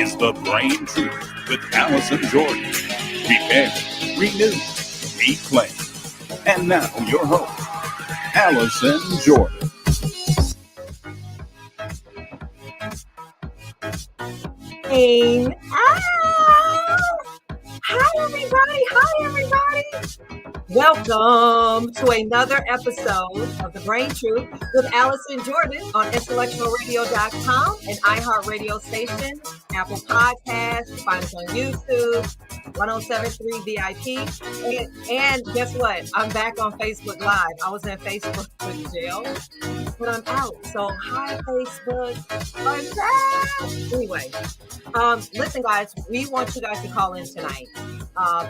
is The Brain Truth with Allison Jordan. Prepare, renew, reclaim. And now, your host, Allison Jordan. Hi, everybody. Welcome to another episode of The Brain Truth with Allison Jordan on intellectualradio.com, an iHeartRadio station, Apple Podcasts, find us on YouTube, 1073 VIP. And guess what? I'm back on Facebook Live. I was in Facebook with jail, but I'm out. So hi, Facebook. I'm back. Anyway, listen, guys, we want you guys to call in tonight.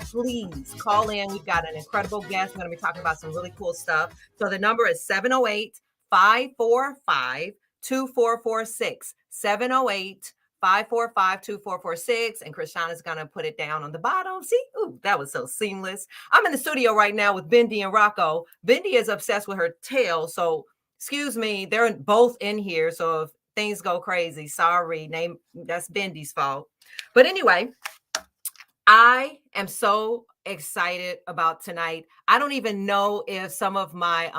Please call in. We've got an incredible guest. We're going to be talking about some really cool stuff. So the number is 708-545-2446. 708-545-2446. And Krishana's going to put it down on the bottom. See? Ooh, that was so seamless. I'm in the studio right now with Bendy and Rocco. Bendy is obsessed with her tail. So, excuse me, they're both in here. So if things go crazy, sorry. That's Bendy's fault. But anyway, I am so excited about tonight. I don't even know if some of my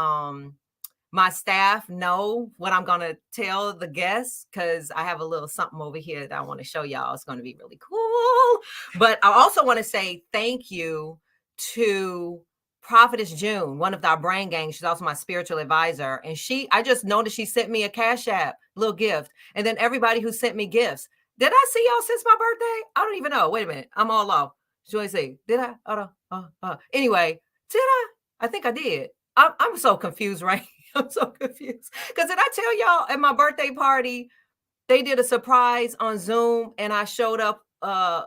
my staff know what I'm going to tell the guests, because I have a little something over here that I want to show y'all. It's going to be really cool. But I also want to say thank you to Prophetess June, one of our brain gang. She's also my spiritual advisor. And I just noticed she sent me a Cash App, little gift. And then everybody who sent me gifts. Did I see y'all since my birthday? I don't even know. Wait a minute. I'm all off. Should I say, did I? Anyway, did I? I think I did. I'm so confused, right? I'm so confused. Because did I tell y'all at my birthday party, they did a surprise on Zoom and I showed up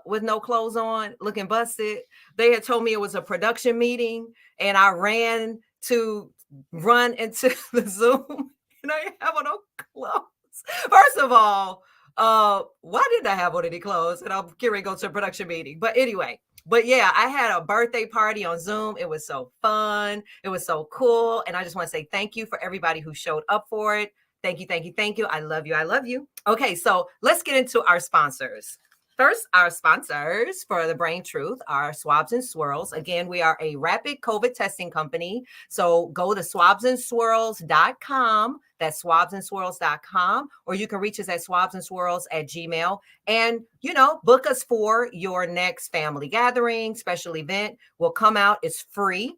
with no clothes on, looking busted. They had told me it was a production meeting and I ran into the Zoom and I didn't have on no clothes. First of all, why didn't I have on any clothes? And I'm getting ready to go to a production meeting. But anyway, yeah, I had a birthday party on Zoom. It was so fun. It was so cool. And I just want to say thank you for everybody who showed up for it. Thank you, thank you, thank you. I love you. I love you. Okay, so let's get into our sponsors. First, our sponsors for The Brain Truth are Swabs and Swirls. Again, we are a rapid COVID testing company. So go to swabsandswirls.com. That's swabsandswirls.com. Or you can reach us at swabsandswirls@gmail. And, book us for your next family gathering, special event. We'll come out. It's free.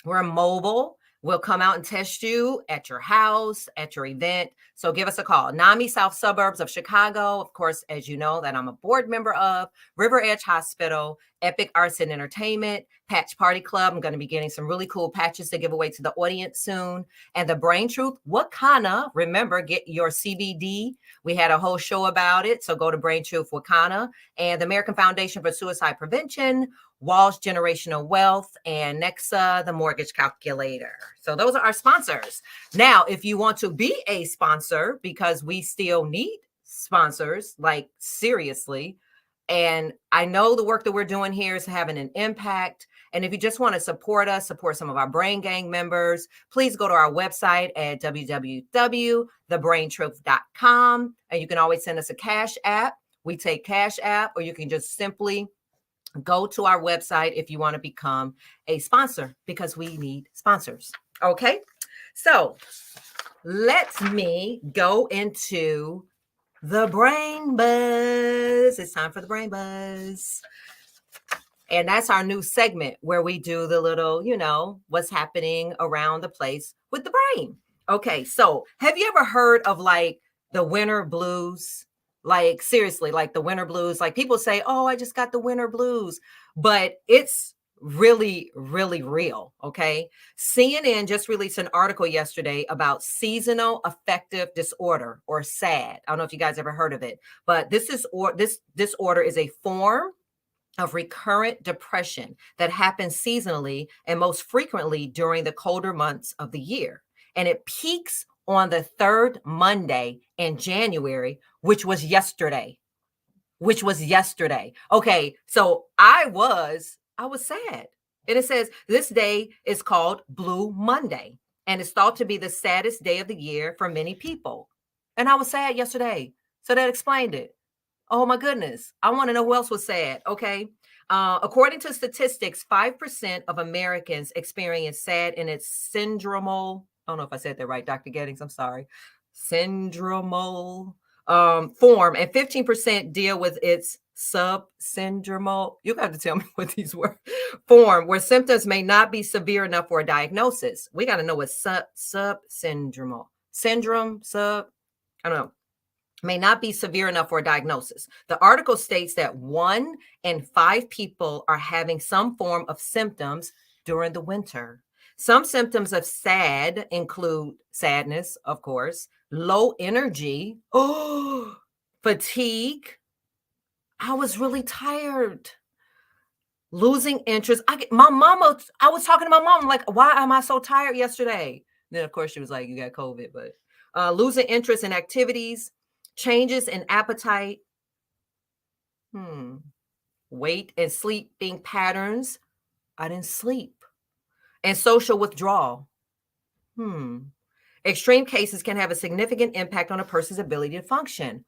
We're mobile. We'll come out and test you at your house, at your event. So give us a call. NAMI South Suburbs of Chicago. Of course, as you know, that I'm a board member of River Edge Hospital, Epic Arts and Entertainment, Patch Party Club. I'm going to be getting some really cool patches to give away to the audience soon. And The Brain Truth, Wakana. Remember, get your CBD. We had a whole show about it. So go to Brain Truth Wakana. And the American Foundation for Suicide Prevention, Walsh Generational Wealth, and Nexa, the mortgage calculator. So those are our sponsors. Now, if you want to be a sponsor, because we still need sponsors, like seriously, and I know the work that we're doing here is having an impact. And if you just want to support us, support some of our Brain Gang members, please go to our website at www.thebraintruth.com. And you can always send us a Cash App. We take Cash App, or you can just simply go to our website if you want to become a sponsor, because we need sponsors. Okay, so let me go into the Brain Buzz. It's time for the Brain Buzz. And that's our new segment where we do the little, what's happening around the place with the brain. Okay, so have you ever heard of like the winter blues? Like seriously, like the winter blues, like people say, oh, I just got the winter blues, but it's really, really real. Okay. CNN just released an article yesterday about seasonal affective disorder, or SAD. I don't know if you guys ever heard of it, but this disorder is a form of recurrent depression that happens seasonally and most frequently during the colder months of the year. And it peaks on the third Monday in January, which was yesterday. Okay, so I was sad. And it says this day is called Blue Monday, and it's thought to be the saddest day of the year for many people. And I was sad yesterday, so that explained it. Oh my goodness. I want to know who else was sad. Okay. According to statistics, 5% of Americans experience SAD in its syndromal. I don't know if I said that right, Dr. Gettings. I'm sorry. Syndromal form, and 15% deal with its subsyndromal. You have to tell me what these were. Form, where symptoms may not be severe enough for a diagnosis. We got to know what subsyndromal syndrome sub. I don't know. May not be severe enough for a diagnosis. The article states that 1 in 5 people are having some form of symptoms during the winter. Some symptoms of SAD include sadness, of course, low energy, fatigue. I was really tired. Losing interest. I was talking to my mom, like, why am I so tired yesterday? And then, of course, she was like, you got COVID, but losing interest in activities, changes in appetite, weight and sleeping patterns. I didn't sleep. And social withdrawal. Extreme cases can have a significant impact on a person's ability to function.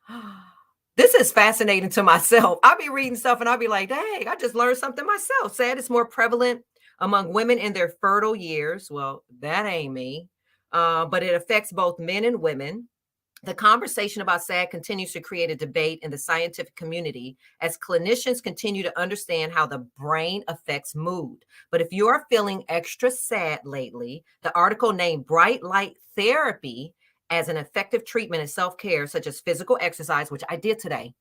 This is fascinating to myself. I'll be reading stuff and I'll be like, dang, I just learned something myself. SAD is more prevalent among women in their fertile years. Well, that ain't me. But it affects both men and women. The conversation about SAD continues to create a debate in the scientific community as clinicians continue to understand how the brain affects mood. But if you are feeling extra sad lately, the article named bright light therapy as an effective treatment in self-care, such as physical exercise, which I did today.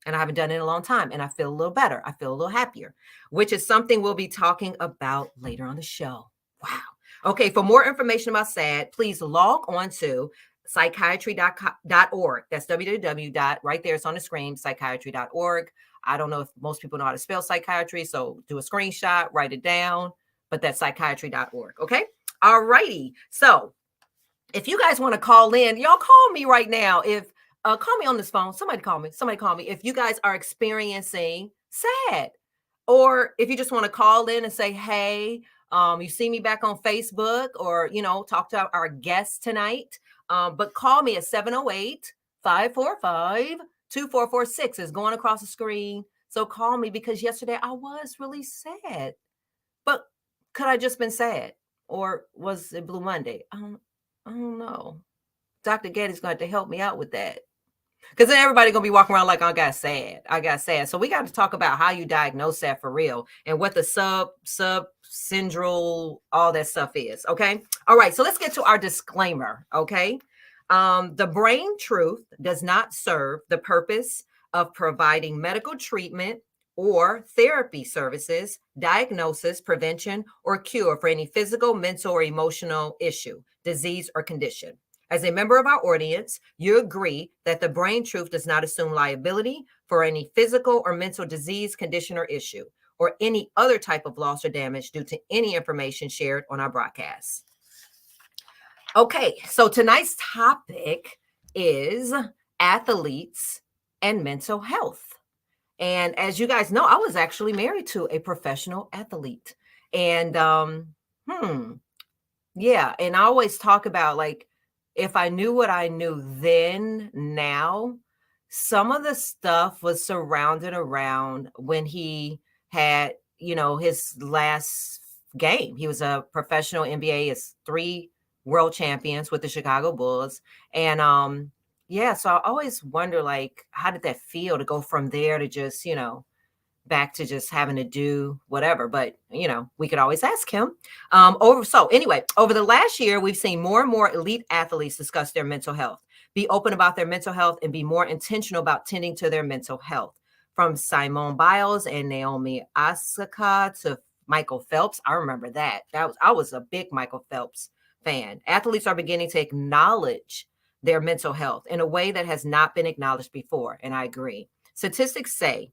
And I haven't done it in a long time. And I feel a little better. I feel a little happier, which is something we'll be talking about later on the show. Wow. Okay. For more information about SAD, please log on to psychiatry.org. That's www. Right there, it's on the screen, psychiatry.org. I don't know if most people know how to spell psychiatry, so do a screenshot, write it down, but that's psychiatry.org. Okay. All righty. So if you guys want to call in, y'all call me right now. If call me on this phone. Somebody call me. If you guys are experiencing SAD, or if you just want to call in and say, hey, you see me back on Facebook, or, talk to our guest tonight. But call me at 708-545-2446 is going across the screen. So call me, because yesterday I was really sad. But could I just been sad? Or was it Blue Monday? I don't know. Dr. Getty's going to help me out with that. Because then everybody going to be walking around like, I got sad. So we got to talk about how you diagnose that for real and what the subsyndrome, all that stuff is. Okay. All right. So let's get to our disclaimer. Okay. The Brain Truth does not serve the purpose of providing medical treatment or therapy services, diagnosis, prevention, or cure for any physical, mental, or emotional issue, disease, or condition. As a member of our audience, you agree that the Brain Truth does not assume liability for any physical or mental disease, condition, or issue, or any other type of loss or damage due to any information shared on our broadcast. Okay, so tonight's topic is athletes and mental health. And as you guys know, I was actually married to a professional athlete. And yeah, and I always talk about, like, if I knew what I knew then, now, some of the stuff was surrounded around when he had, his last game. He was a professional NBA, his 3 world champions with the Chicago Bulls. And yeah, so I always wonder, like, how did that feel to go from there to just, back to just having to do whatever. But, we could always ask him. Over the last year, we've seen more and more elite athletes discuss their mental health, be open about their mental health, and be more intentional about tending to their mental health. From Simone Biles and Naomi Osaka to Michael Phelps. I remember that. I was a big Michael Phelps fan. Athletes are beginning to acknowledge their mental health in a way that has not been acknowledged before. And I agree. Statistics say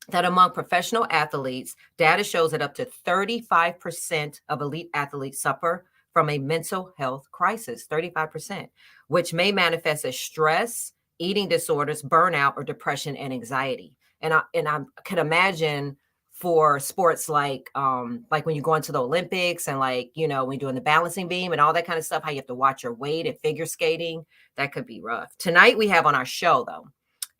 that among professional athletes, data shows that up to 35% of elite athletes suffer from a mental health crisis, 35%, which may manifest as stress, eating disorders, burnout, or depression and anxiety. And I can imagine for sports like when you go into the Olympics and when you're doing the balancing beam and all that kind of stuff, how you have to watch your weight and figure skating, that could be rough. Tonight we have on our show, though,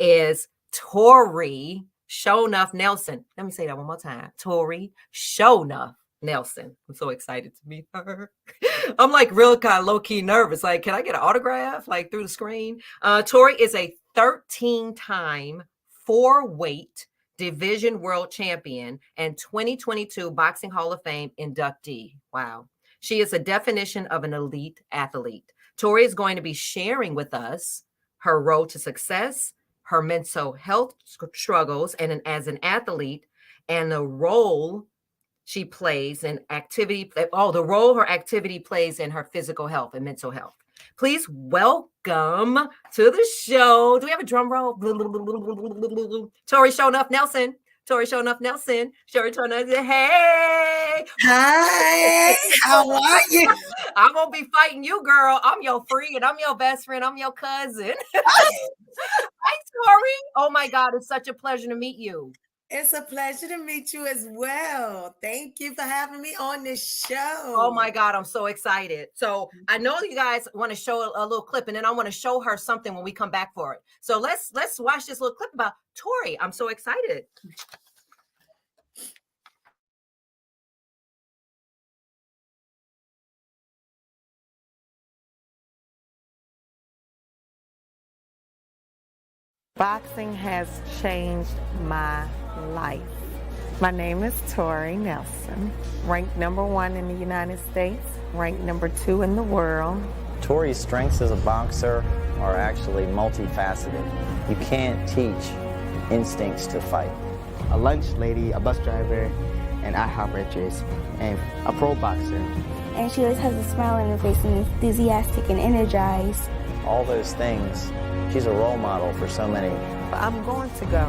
is Tori Shownuff Nelson. Let me say that one more time. Tori Shownuff Nelson. I'm so excited to meet her. I'm like real kind of low-key nervous. Like, can I get an autograph like through the screen? Tori is a 13-time 4-weight division world champion and 2022 Boxing Hall of Fame inductee. Wow. She is a definition of an elite athlete. Tori is going to be sharing with us her road to success, her mental health struggles, and as an athlete, and the role she plays in activity. The role her activity plays in her physical health and mental health. Please welcome to the show. Do we have a drum roll? Tori Shownuff Nelson. Tori Shownuff Nelson. Tori Shownuff. Hey. Hi. How are you? I'm gonna be fighting you, girl. I'm your friend. I'm your best friend. I'm your cousin. Hi, Tori. Oh my God, it's such a pleasure to meet you. It's a pleasure to meet you as well. Thank you for having me on this show. Oh my God, I'm so excited. So I know you guys want to show a little clip, and then I want to show her something when we come back for it. So let's watch this little clip about Tori. I'm so excited. Boxing has changed my life. My name is Tori Nelson, ranked #1 in the United States, ranked #2 in the world. Tori's strengths as a boxer are actually multifaceted. You can't teach instincts to fight. A lunch lady, a bus driver, an IHOP waitress, and a pro boxer. And she always has a smile on her face and enthusiastic and energized. All those things. She's a role model for so many. I'm going to go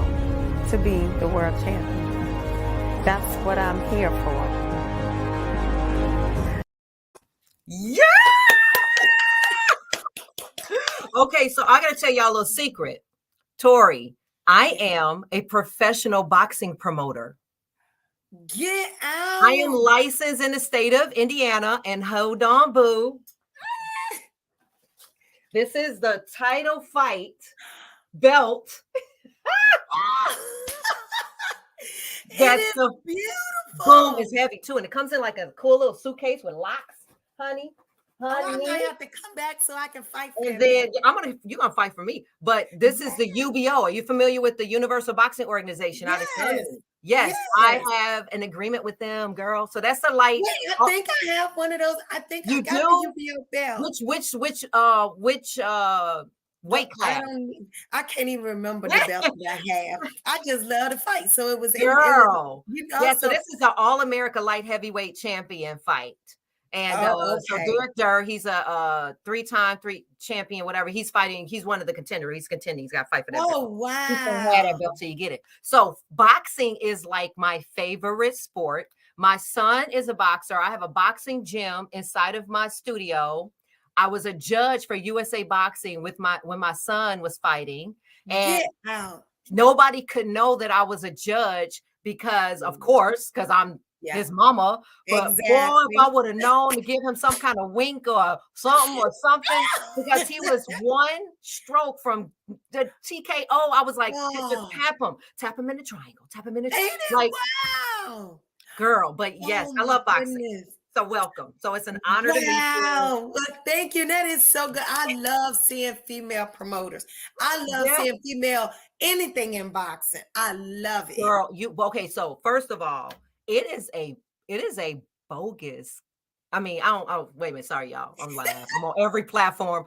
to be the world champion. That's what I'm here for. Yeah! Okay, so I gotta tell y'all a little secret. Tori, I am a professional boxing promoter. Get out. I am licensed in the state of Indiana, and hold on, boo. This is the title fight belt. That's so beautiful. Boom, it's heavy too, and it comes in like a cool little suitcase with locks, honey. I'm gonna have to come back so I can fight for and then you're gonna fight for me. But this is the UBO. Are you familiar with the Universal Boxing Organization? Yes, I have an agreement with them, girl. So that's the light. Wait, I think I have one of those. I think you I got do? the UBO belt. Which weight class? I can't even remember the belt that I have. I just love to fight. So it was girl. Yeah, so this is an All-America light heavyweight champion fight. And so Derek Durr, he's a 3-time champion, whatever. He's fighting. He's one of the contenders. He's contending. He's got to fight for that. Oh, belt. wow. You can have that belt till you get it. So boxing is like my favorite sport. My son is a boxer. I have a boxing gym inside of my studio. I was a judge for USA Boxing when my son was fighting. And nobody could know that I was a judge because, of course, because I'm his mama, but boy, if I would have known to give him some kind of wink or something, because he was one stroke from the TKO. I was like, just tap him in the triangle, tap him in the triangle. Like, girl, but yes, I love boxing. Goodness. So welcome. So it's an honor to meet you. Well, thank you. That is so good. I love seeing female promoters. I love seeing female anything in boxing. I love it. Girl, okay. So first of all, it is a bogus. I mean, wait a minute. Sorry, y'all. I'm lying. I'm on every platform.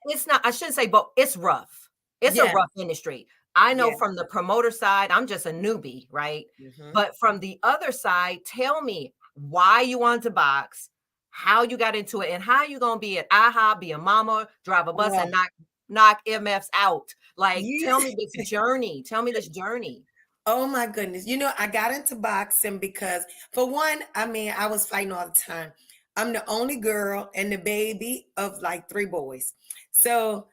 It's not, I shouldn't say, but it's rough. It's a rough industry. I know from the promoter side, I'm just a newbie, right? Mm-hmm. But from the other side, tell me why you wanted to box, how you got into it, and how you gonna be at IHOP, be a mama, drive a bus, and knock MFs out. Like, tell me this journey. Tell me this journey. Oh my goodness. You know, I got into boxing because, for one, I mean, I was fighting all the time. I'm the only girl and the baby of like 3 boys. So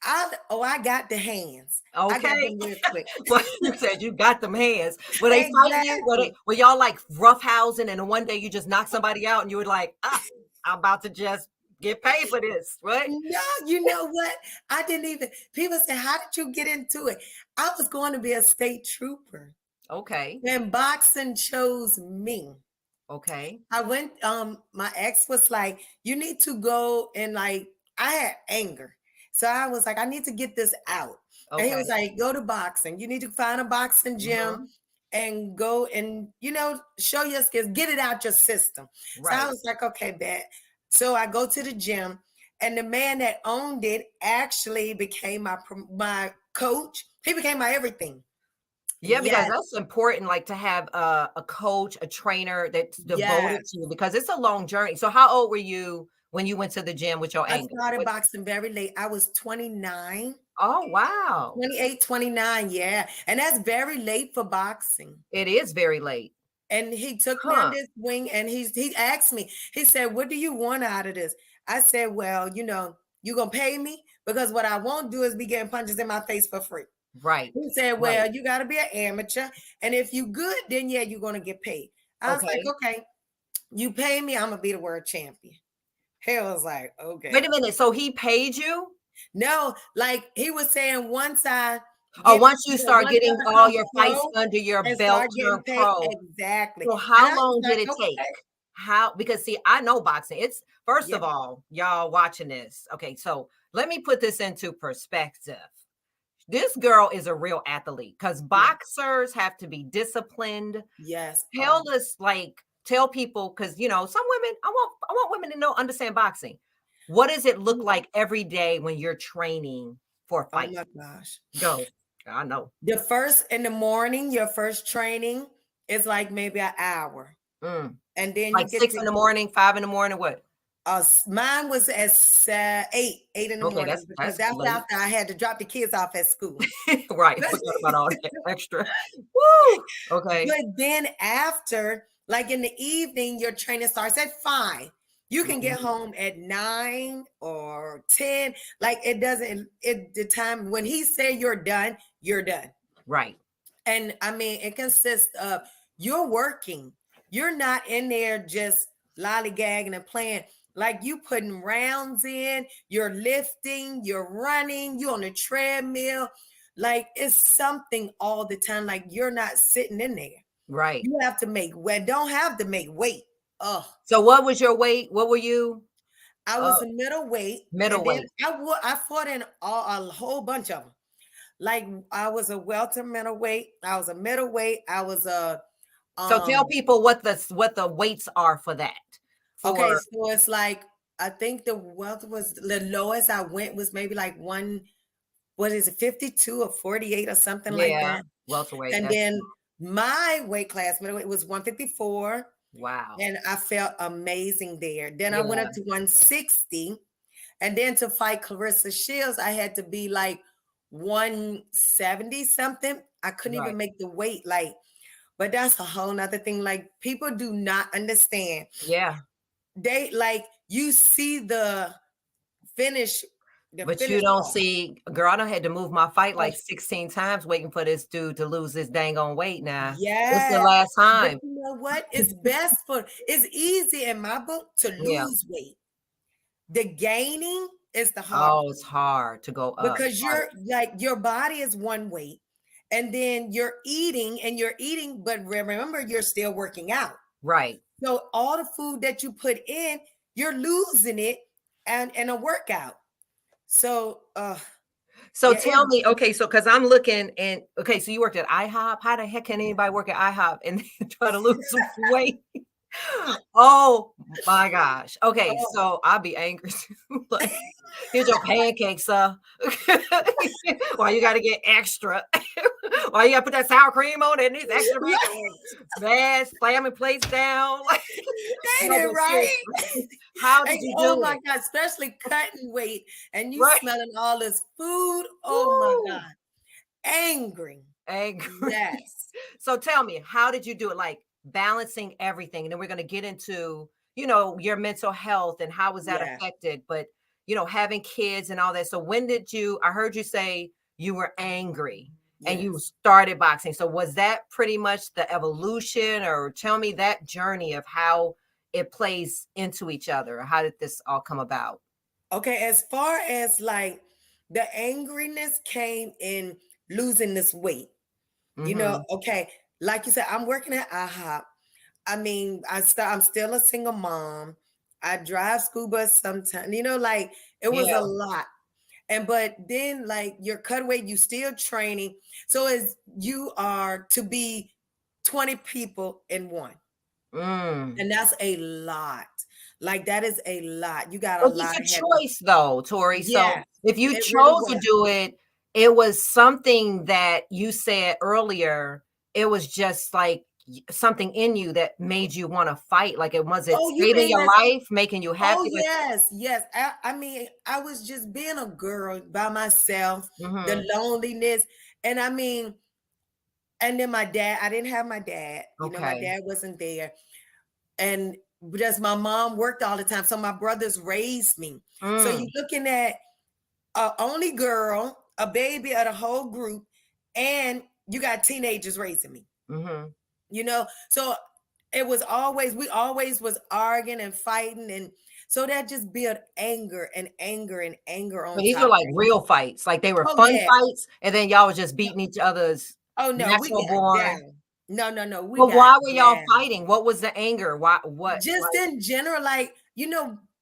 I got the hands. Okay. I got them real quick. Well, you said you got them hands. Were they fighting you? Were y'all like roughhousing and one day you just knocked somebody out and you were like, I'm about to just Get paid for this, right? No, you know what? I didn't even. People say, "How did you get into it?" I was going to be a state trooper, Okay. and boxing chose me. Okay. I went. My ex was like, "You need to go," and like I had anger, so I was like, "I need to get this out." And he Okay. was like, "Go to boxing. You need to find a boxing gym." Mhm. And go and show your skills, get it out your system. So I Right. was like, okay, bet. So I go to the gym, and the man that owned it actually became my coach. He became my everything. Yeah, because Yes, that's important, like to have a coach, a trainer that's devoted yes. to you because it's a long journey. So how old were you when you went to the gym with your I anger? started boxing very late. I was 29, Oh, wow. 28, 29. Yeah. And that's very late for boxing. It is very late. And he took me Huh. under his wing, and he asked me, he said, "What do you want out of this?" I said, "Well, you're gonna pay me, because what I won't do is be getting punches in my face for free." Right. He said, Right. "Well, you gotta be an amateur, and if you good, then yeah, you're gonna get paid." I was like, Okay. "Okay, you pay me, I'm gonna be the world champion." He was like, Wait a "Okay." minute. So he paid you? No, like he was saying, once I Oh, get, once you start once getting I all become your fights pro under your and belt, start getting turn paid, pro. exactly. So And how I was long did like, it take? okay, How because see, I know boxing. It's first yeah, of all, y'all watching this. Okay, so let me put this into perspective. This girl is a real athlete because yeah, boxers have to be disciplined. yes. Tell us, like, tell people because some women. I want women to know understand boxing. What does it look like every day when you're training for a Oh fight? my gosh. Go. I know. The first in the morning, your first training is like maybe an hour. Mm. And then you Like get 6 to in the morning, 5 in the morning. What? mine was at 8 in the Okay, morning, because that's that's late. after I had to drop the kids off at school. Right. Forgot about all that extra. Woo! Okay. But then after, like in the evening, your training starts at 5. You can get Mhm. home at 9 or 10. Like it doesn't, the time when he said you're done, you're done. Right. And I mean, it consists of you're working. You're not in there just lollygagging and playing. Like you putting rounds in, you're lifting, you're running, you're on a treadmill. Like it's something all the time. Like you're not sitting in there. Right. You have to make weight. Don't have to make weight. Oh, So what was your weight? What were you? I Uh, was a middleweight, and then middleweight. I fought in a whole bunch of them. Like I was a welter middleweight, I was a middleweight, I was a So tell people what the weights are for that. okay, For so it's like I think the wealth was the lowest I went was maybe like what is it, 52 or 48 or something like yeah, that. welterweight. And That's then my weight class middleweight was 154, wow. and I felt amazing there. Then I went Yeah. up to 160, and then to fight Clarissa Shields, I had to be like 170 something. I couldn't even Right. make the weight, like, but that's a whole nother thing. Like people do not understand. Yeah. They like you see finish, the But you finish don't off. see, girl, I done had to move my fight Oh, like 16 times waiting for this dude to lose his dang on weight now. This the yeah. last But time. you know what? It's easy in my book to Yeah. lose weight. The gaining is the hard Oh, part, it's hard to go up. because Right. you're like your body is one weight, and then you're eating, but remember you're still working out. Right. So all the food that you put in, you're losing it and in a workout. So So yeah, tell me, okay, so because I'm looking and okay, so you worked at IHOP. How the heck can anybody work at IHOP and try to lose some weight? Oh my gosh. Okay, oh, so I'll be angry too. Like, here's your pancakes, sir. Why you gotta get extra? Why you gotta put that sour cream on it and these extra pancakes? Smash, slamming plates down. ain't No, it but right? seriously, how did And, you oh do my it? God, especially cutting weight and you Right. smelling all this food. Oh my Woo! God. Angry. Angry. Yes. So tell me, how did you do it? Like balancing everything. And then we're going to get into, your mental health and how was that Yeah. affected, but having kids and all that. So I heard you say you were angry and you Yes. started boxing. So was that pretty much the evolution, or tell me that journey of how it plays into each other? How did this all come about? Okay, as far as like the angriness came in losing this weight, okay, like you said, I'm working at IHOP. I mean, I'm still a single mom. I drive school bus sometimes, like it was a Yeah. lot. But then like your cut weight, you still training. So as you are to be 20 people in one. And that's a lot. Like that is a lot. You got a But lot it's a of heavy. choice though, Tori. So Yes, if you it really chose to was. do it, it was something that you said earlier. It was just like something in you that made you want to fight. Like was it Oh, you saving mean your as life, making you oh happy? yes. I mean, I was just being a girl by myself, the Mm-hmm. loneliness. And I mean, and then my dad, I didn't have my dad. My Okay. dad wasn't there. And just my mom worked all the time. So my brothers raised me. So Mm. you're looking at a only girl, a baby of the whole group, and you got teenagers raising me. Mm-hmm. So we always was arguing and fighting, and so that just built anger and anger and anger So on these were top. like real fights. Like they were Oh fun yeah. fights, and then y'all was just beating each other's Oh no, we natural got born. down. No, we But got why were y'all down. fighting? What was the anger? Why? What? Just Like, in general, like,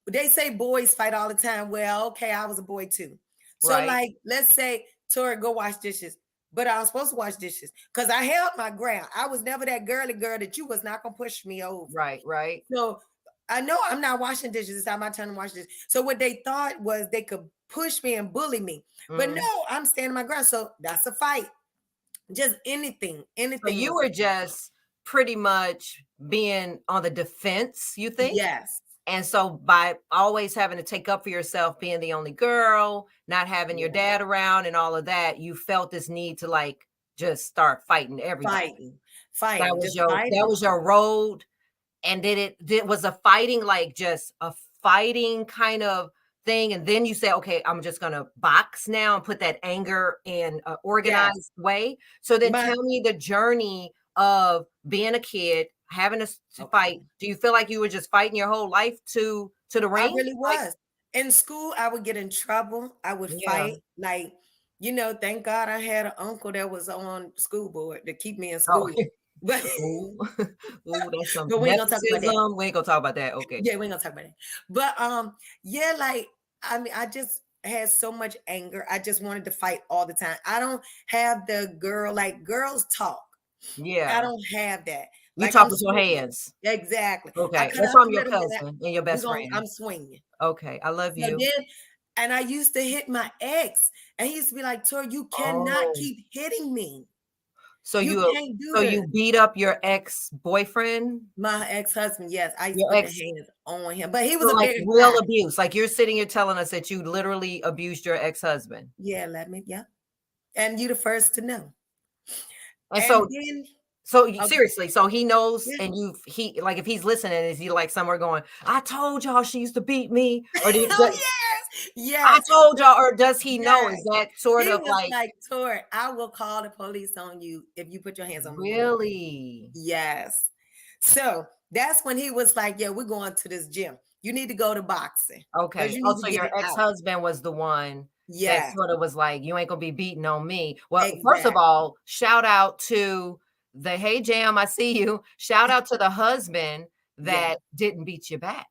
they say boys fight all the time. Well, okay, I was a boy too. So, right, like, let's say, Tori, go wash dishes. But I was supposed to wash dishes because I held my ground. I was never that girly girl that you was not going to push me over. right. So, I know I'm not washing dishes. It's not my turn to wash dishes. So, what they thought was they could push me and bully me. But Mm. no, I'm standing my ground. So, that's a fight. Just anything So you was were a fight. just pretty much being on the defense, you think? Yes. And so by always having to take up for yourself, being the only girl, not having your Yeah. dad around and all of that, you felt this need to like just start fighting everybody. Fighting, That was just your fighting. road. And was a fighting like just a fighting kind of thing? And then you say, okay, I'm just gonna box now and put that anger in an organized way. So then tell me the journey of being a kid, having to fight. Do you feel like you were just fighting your whole life to the I ring? really was. In school, I would get in trouble. I would Yeah. fight. Like, thank God I had an uncle that was on school board to keep me in Oh, school. But, ooh, that's some but we ain't gonna talk about that. nepotism. We ain't gonna talk about that. Okay. Yeah, we ain't gonna talk about that. But yeah, like I mean, I just had so much anger. I just wanted to fight all the time. I don't have the girls talk. Yeah. I don't have that. You Like talk I'm with your swinging. hands. Exactly. Okay. That's from your cousin and your best friend. I'm swinging. Okay. I love So you. then, and I used to hit my ex, and he used to be like, "Tori, you cannot Oh. keep hitting me. So You you can't do this." you beat up your ex-boyfriend? My ex-husband, yes, I used to Your put the ex hands on him, but he was So a like bigger real guy. abuse. Like you're sitting here telling us that you literally abused your ex-husband. Yeah, and you the first to know. And And then, seriously, so he knows, yeah. and he like if he's listening, is he like somewhere going, I told y'all she used to beat me? Or did Oh yes, I told y'all, or does he know? yes. Is that sort He of was like like, "Tori, I will call the police on you if you put your hands on me." really? Yes. So that's when he was like, "Yeah, we're going to this gym. You need to go to boxing because Okay. you Oh, need so to get your it out." ex-husband was the one that Yeah, sort of was like, you ain't gonna be beating on me. Well, first of exactly. all, shout out to the Hey Jam, I see you. Shout out to the husband Yeah. that didn't beat you back.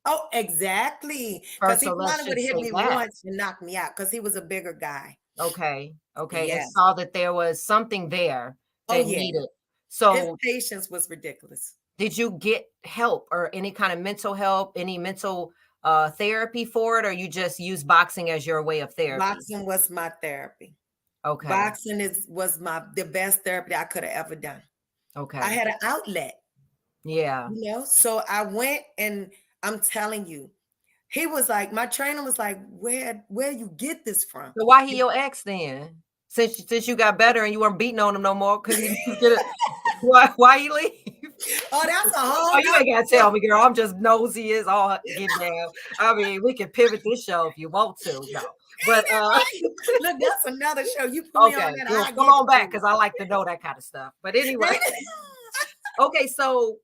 Oh, exactly. Because First, he so let's probably would just have hit say me that. once and knocked me out because he was a bigger guy. Okay. And Yes. saw that there was something there Oh, that yeah. needed. His So patience was ridiculous. did you get help or any kind of mental help, any mental therapy for it, or you just use boxing as your way of therapy? Boxing was my therapy. Okay. Boxing was the best therapy I could have ever done. Okay. I had an outlet. Yeah. So I went, and I'm telling you, he was like, my trainer was like, where you get this from? So why he your ex then? Since you got better and you weren't beating on him no more, because he did it. Why you leave? Oh, that's a whole. Oh, you ain't gotta tell me, girl. I'm just nosy as all getting down. I mean, we can pivot this show if you want to. No, but look, that's another show. You put me okay, on that. well, come on back because I like to know that kind of stuff. But anyway, okay, so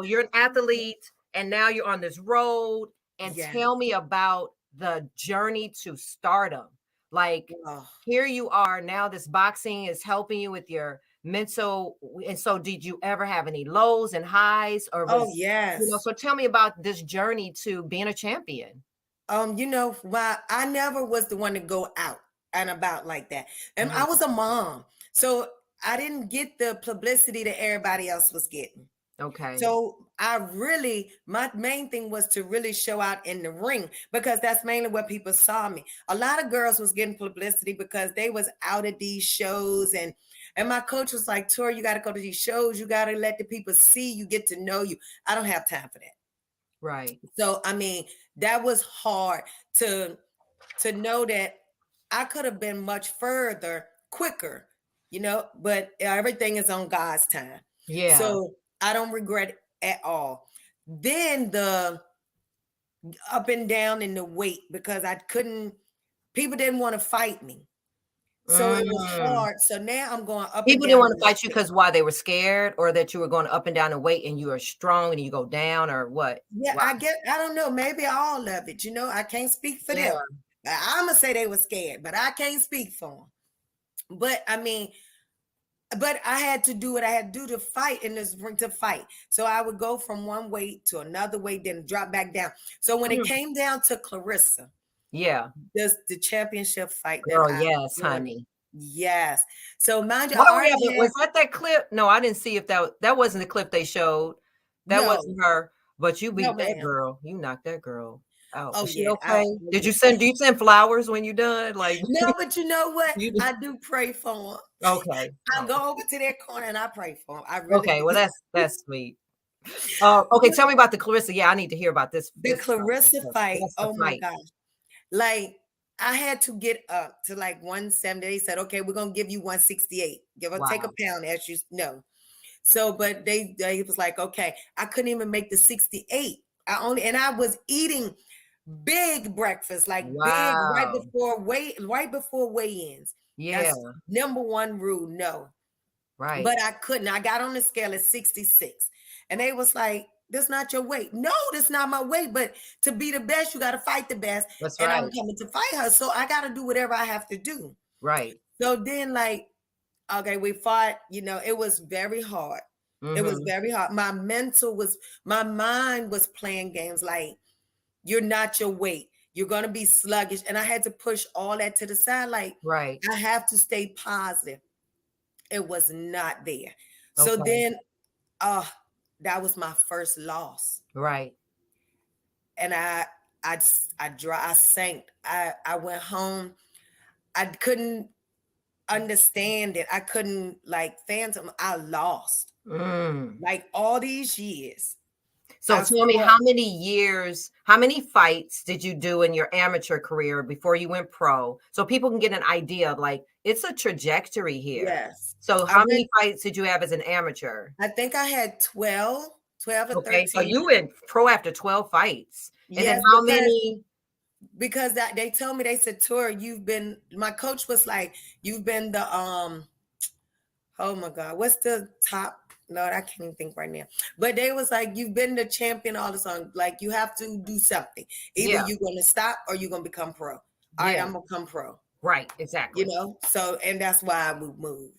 you're an athlete. and now you're on this road. And Yeah. tell me about the journey to stardom. Like, Oh, here you are now, this boxing is helping you with your mental. And so did you ever have any lows and highs, or oh was, yes. so tell me about this journey to being a champion. Why I never was the one to go out and about like that. And I Mhm. was a mom. So I didn't get the publicity that everybody else was getting. Okay. So my main thing was to really show out in the ring, because that's mainly where people saw me. A lot of girls was getting publicity because they was out at these shows, and my coach was like, Tori, you got to go to these shows. You got to let the people see you, get to know you. I don't have time for that. Right. So, I mean, that was hard to know that I could have been much further quicker, but everything is on God's time. Yeah. So I don't regret it at all. Then the up and down in the weight, because people didn't want to fight me. So it was hard. So now I'm going up People and didn't down. want to fight you because why? They were scared, or that you were going up and down in weight and you are strong and you go down, or what? Yeah, Wow. I don't know, maybe all of it. I can't speak for them. I'm gonna say they were scared, but I can't speak for them. But I mean, but I had to do what I had to do to fight in this ring, to fight. So I would go from one weight to another weight, then drop back down. So when it came down to Clarissa, Yeah. the championship fight that Girl, I yes, won, honey. yes. So mind you, What I were already was that clip? No, I didn't see if that wasn't the clip they showed. That no, wasn't her, but you no, beat that ma'am. girl. You knocked that girl out. Oh Is she yeah. okay? Do you send flowers when you're done? Like, No, but you know what? you I do pray for them. okay. I go over to their corner and I pray for them. I really Okay, do. well that's sweet. Okay, tell me about the Clarissa. Yeah, I need to hear about this. The Clarissa fight. That's the Oh my fight. gosh. Like, I had to get up to like 170. They said, okay, we're gonna give you 168. Give or take a Wow. pound, as you know. So, but they was like, okay, I couldn't even make the 68. I was eating big breakfast, like big right Wow. before weigh-ins. Yeah, That's number one rule, no. right. But I couldn't. I got on the scale at 66. And they was like, that's not your weight. No, that's not my weight. But to be the best, you got to fight the best. That's and right. I'm coming to fight her. So I got to do whatever I have to do. Right. So then, like, okay, we fought, it was very hard. It was very hard. My mind was playing games like, you're not your weight. You're going to be sluggish. And I had to push all that to the side. Like, Right. I have to stay positive. It was not there. So Okay. then, that was my first loss. Right. And I sank. I went home. I couldn't understand it. I couldn't phantom. I lost. Like all these years. So tell me, how many fights did you do in your amateur career before you went pro? So people can get an idea of it's a trajectory here. Yes. So how many fights did you have as an amateur? I think I had 12 or 13. Okay, so you went pro after 12 fights. And yes, then how many? Because they told me, they said, Tori, my coach was like, you've been the, oh my God, what's the top? Lord, I can't even think right now. But they was like, you've been the champion all the time. Like, you have to do something. Either you're going to stop or you're going to become pro. All right, I'm going to come pro. Right, exactly. So, and that's why I moved.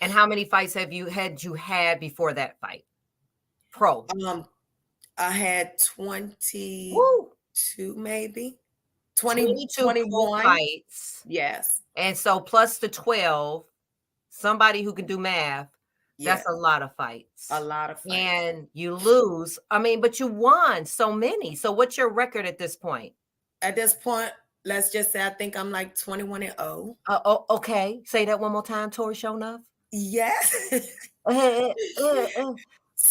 And how many fights have you had before that fight? Pro. I had 22, maybe. 22 21 fights. Yes. And so plus the 12, somebody who can do math, that's a lot of fights. A lot of fights. And you lose. I mean, but you won so many. So what's your record at this point? At this point, let's just say I think I'm like 21-0. Okay. Say that one more time, Tori Shonuff. Yes.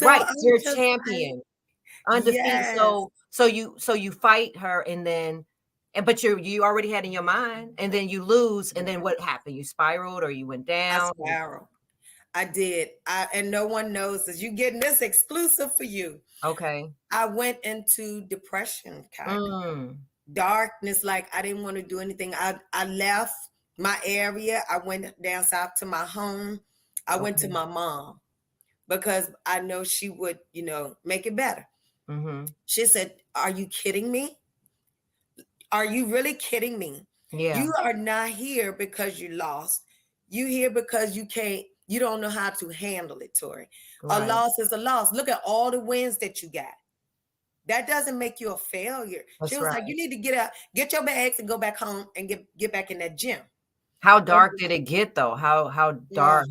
Right. You're a champion. Undefeated. Yes. So you fight her but you already had in your mind, and then you lose, and then what happened? You spiraled or you went down? I spiraled. I did. And no one knows this. You're getting this exclusive for you. Okay. I went into depression, kind of darkness. Like I didn't want to do anything. I left my area. I went down south to my home. I went to my mom because I know she would, make it better. Mm-hmm. She said, "Are you kidding me? Are you really kidding me? Yeah. You are not here because you lost. You here because you don't know how to handle it, Tori. A Right. loss is a loss. Look at all the wins that you got. That doesn't make you a failure." She That's was right. like, "You need to get your bags and go back home and get back in that gym." How dark did it get though? How Yeah, dark,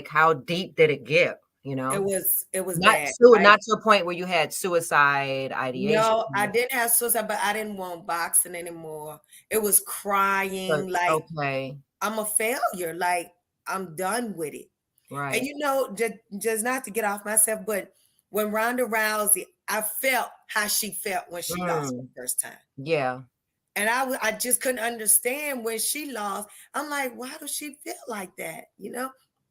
how deep did it get? You it know? was Not bad. not to a point where you had suicide ideation. No, I didn't have suicide, but I didn't want boxing anymore. It was But crying like okay. I'm a failure. Like I'm done with it. And Right. just not to get off myself, but when Ronda Rousey, I felt how she felt when she lost the Mm, first time. yeah. And I just couldn't understand when she lost. I'm like, why does she feel like that?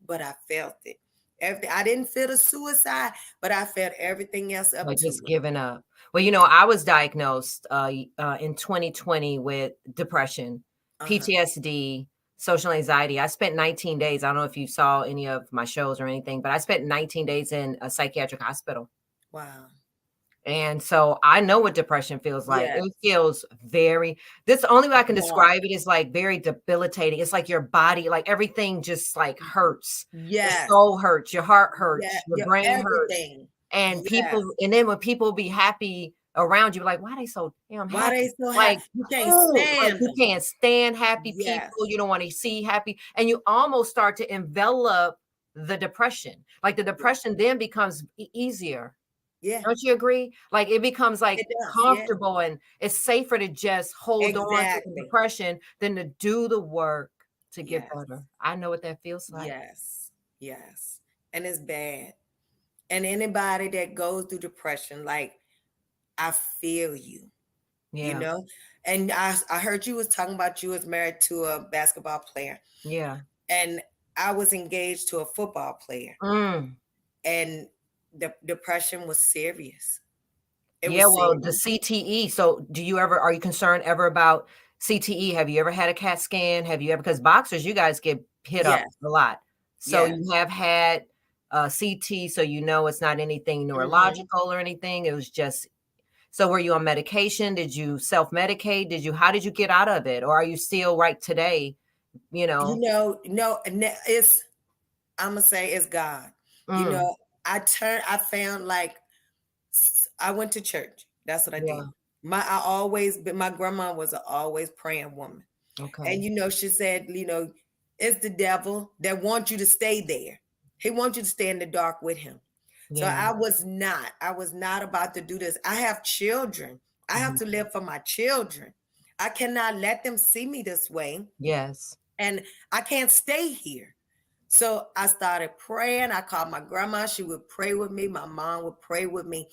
But I felt it. I didn't feel the suicide, but I felt everything else up Like to just it. giving up. Well, I was diagnosed in 2020 with depression, Uh-huh. PTSD, social anxiety. I spent 19 days. I don't know if you saw any of my shows or anything, but I spent 19 days in a psychiatric hospital. Wow. And so I know what depression feels like. Yes. It feels this the only way I can Dark. describe it is like very debilitating. It's like your body, like everything just like hurts. Your Yes. soul hurts, your heart hurts, Yeah. your Your brain hurts. everything. And Yes. then when people be happy around you, like, why they so damn Why happy? they so Like, happy? You can't like stand you them. can't stand happy Yes. people. You don't want to see happy. And you almost start to envelop the depression. Like the depression then becomes easier. Yeah. Don't you agree? Like it becomes like It does. Yeah. comfortable and it's safer to just hold on to the Exactly. depression than to do the work to get Yes. better. I know what that feels like. Yes. Yes. And it's bad. And anybody that goes through depression, like I feel you, Yeah. And I heard you was talking about you was married to a basketball player. Yeah. And I was engaged to a football player. Mm. And the depression was serious. Yeah, well, the CTE. So are you concerned ever about CTE? Have you ever had a CAT scan? Have you ever, because boxers, you guys get hit up Yes. a lot. So Yes. you have had CT, so it's not anything Mhm. neurological or anything. It was just, so were you on medication? Did you self-medicate? How did you get out of it? Or are you still right today? No, it's I'm gonna say it's God. Mm, I found like I went to church. That's what I did. yeah. My grandma was an always praying woman. Okay. And she said, it's the devil that wants you to stay there. He wants you to stay in the dark with him. So Yeah. I was not about to do this. I have children. I have to live for my children. I cannot let them see me this way. Yes. And I can't stay here. So I started praying. I called my grandma. She would pray with me. My mom would pray with me.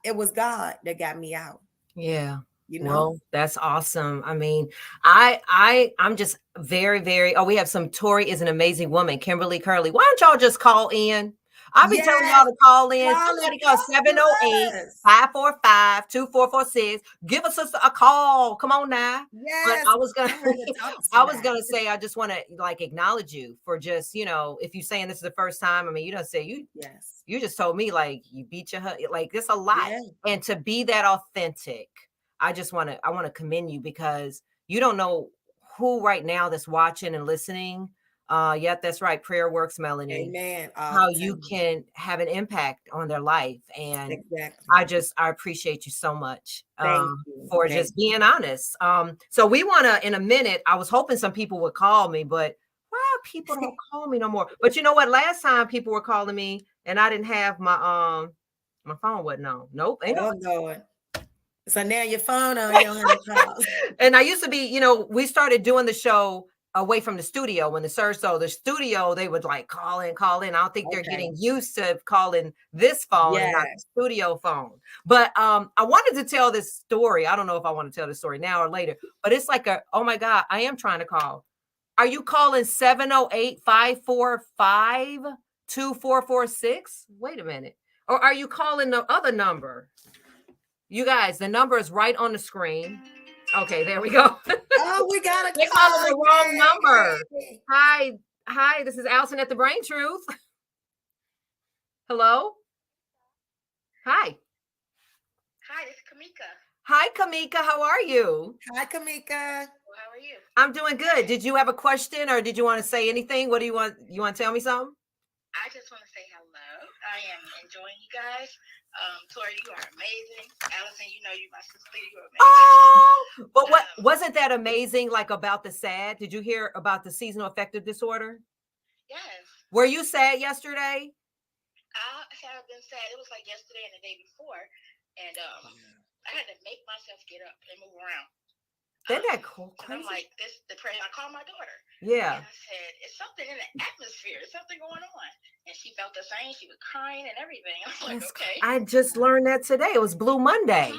It was God that got me out. Yeah. You know? Well, that's awesome. I mean, I'm just very, very, we have Tori is an amazing woman. Kimberly Curley. Why don't y'all just call in? I'll be telling y'all to call in. Somebody call 708-545-2446. Give us a call. Come on now. Yes. But I was I'm ready to talk to I was somebody. gonna say, I just want to acknowledge you for just, if you're saying this is the first time, I mean, you don't say Yes. you just told me like you beat your husband, like there's a lot. Yeah. And to be that authentic, I want to commend you because you don't know who right now that's watching and listening. Yet that's right. Prayer works, Melanie. Amen. How you can have an impact on their life. And exactly. I appreciate you so much Thank for you. just being honest. So we want to, in a minute, I was hoping some people would call me, but people don't call me no more. But you know what? Last time people were calling me and I didn't have my phone wasn't on. Nope. Ain't oh, Lord. So now your phone on, you don't have no calls. And I used to be, we started doing the show away from the studio when the studio, they would like call in. I don't think they're getting used to calling this phone and not the studio phone. But I wanted to tell this story. I don't know if I want to tell this story now or later, but it's like oh my God, I am trying to call. Are you calling 708-545-2446? Wait a minute. Or are you calling the other number? You guys, the number is right on the screen. Okay, there we go. Oh, we got a They're calling the wrong number. Hi, this is Allison at the Brain Truth. Hello? Hi. Kamika. Hi, Kamika. How are you? Hi, Kamika. Well, how are you? I'm doing good. Did you have a question or did you want to say anything? What do you want? You want to tell me something? I just want to say hello. I am enjoying you guys. Tori, you are amazing. Allison, you know you my sister. You are amazing. Oh, but what wasn't that amazing? Like about the sad? Did you hear about the seasonal affective disorder? Yes. Were you sad yesterday? I have been sad. It was like yesterday and the day before, and I had to make myself get up and move around. Isn't that cool? I'm like, this depression. I called my daughter. Yeah. And I said, it's something in the atmosphere. There's something going on. And she felt the same. She was crying and everything. I was like, okay. I just learned that today. It was Blue Monday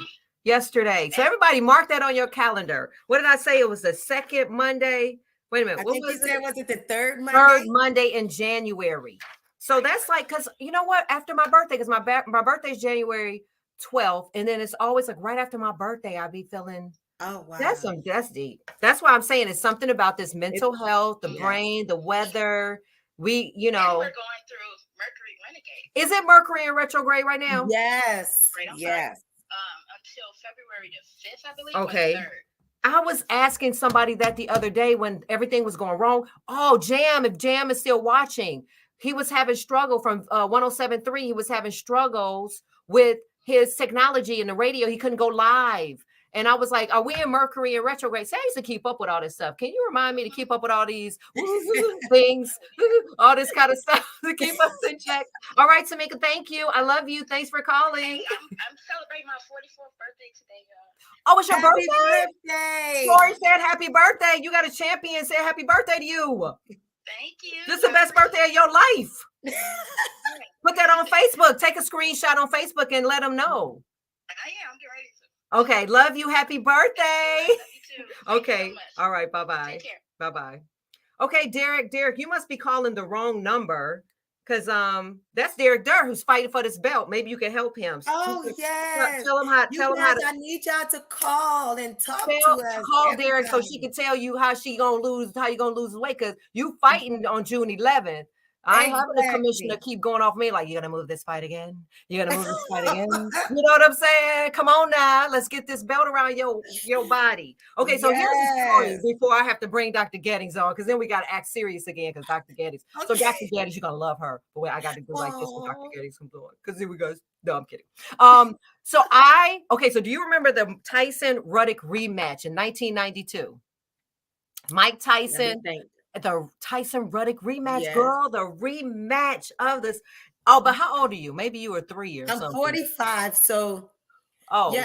yesterday. So everybody mark that on your calendar. What did I say? It was the second Monday. Wait a minute. I What think was you said, was it the third Monday? Third Monday in January. So that's like, because you know what? After my birthday, because my birthday is January 12th. And then it's always like right after my birthday, I'll be feeling. Oh, wow. That's deep. That's why I'm saying it's something about this mental health, the brain, the weather. And we're going through Mercury Renegade. Is it Mercury in retrograde right now? Yes. Yes. Until February the 5th, I believe. Okay. Or the 3rd. I was asking somebody that the other day when everything was going wrong. Oh, Jam, if Jam is still watching, he was having struggle from 107.3. He was having struggles with his technology and the radio. He couldn't go live. And I was like, are we in Mercury in retrograde? So I used to keep up with all this stuff. Can you remind me to keep up with all these things, all this kind of stuff to keep us in check? All right, Tamika, thank you. I love you. Thanks for calling. Hey, I'm celebrating my 44th birthday today, y'all. Oh, it's your Happy birthday? Tori said happy birthday. You got a champion. Say happy birthday to you. Thank you. This is the best birthday of your life. Put that on Facebook. Take a screenshot on Facebook and let them know. I'm getting ready to. Okay, love you. Happy birthday. Love you too. Okay. So much. All right. Bye-bye. Take care. Bye-bye. Okay, Derek, you must be calling the wrong number because that's Derek Durr who's fighting for this belt. Maybe you can help him. Yes. Tell him how. I need y'all to call and talk to us. Call Derek so she can tell you how you gonna lose weight because you fighting on June 11th. I ain't having the commissioner keep going off me like, you're gonna move this fight again. You're gonna move this fight again. You know what I'm saying? Come on now, let's get this belt around your body. Okay, so here's the story before I have to bring Dr. Gettings on, because then we gotta act serious again. Because Dr. Gettings, so Dr. Gettings, you're gonna love her. The way I got to do like this with Dr. Gettings, I'm doing. Because here we go. No, I'm kidding. So do you remember the Tyson Ruddock rematch in 1992? Mike Tyson. The Tyson Ruddock rematch, girl, the rematch of this. Oh, but how old are you? Maybe you were 3 or something. I'm 45, so yeah.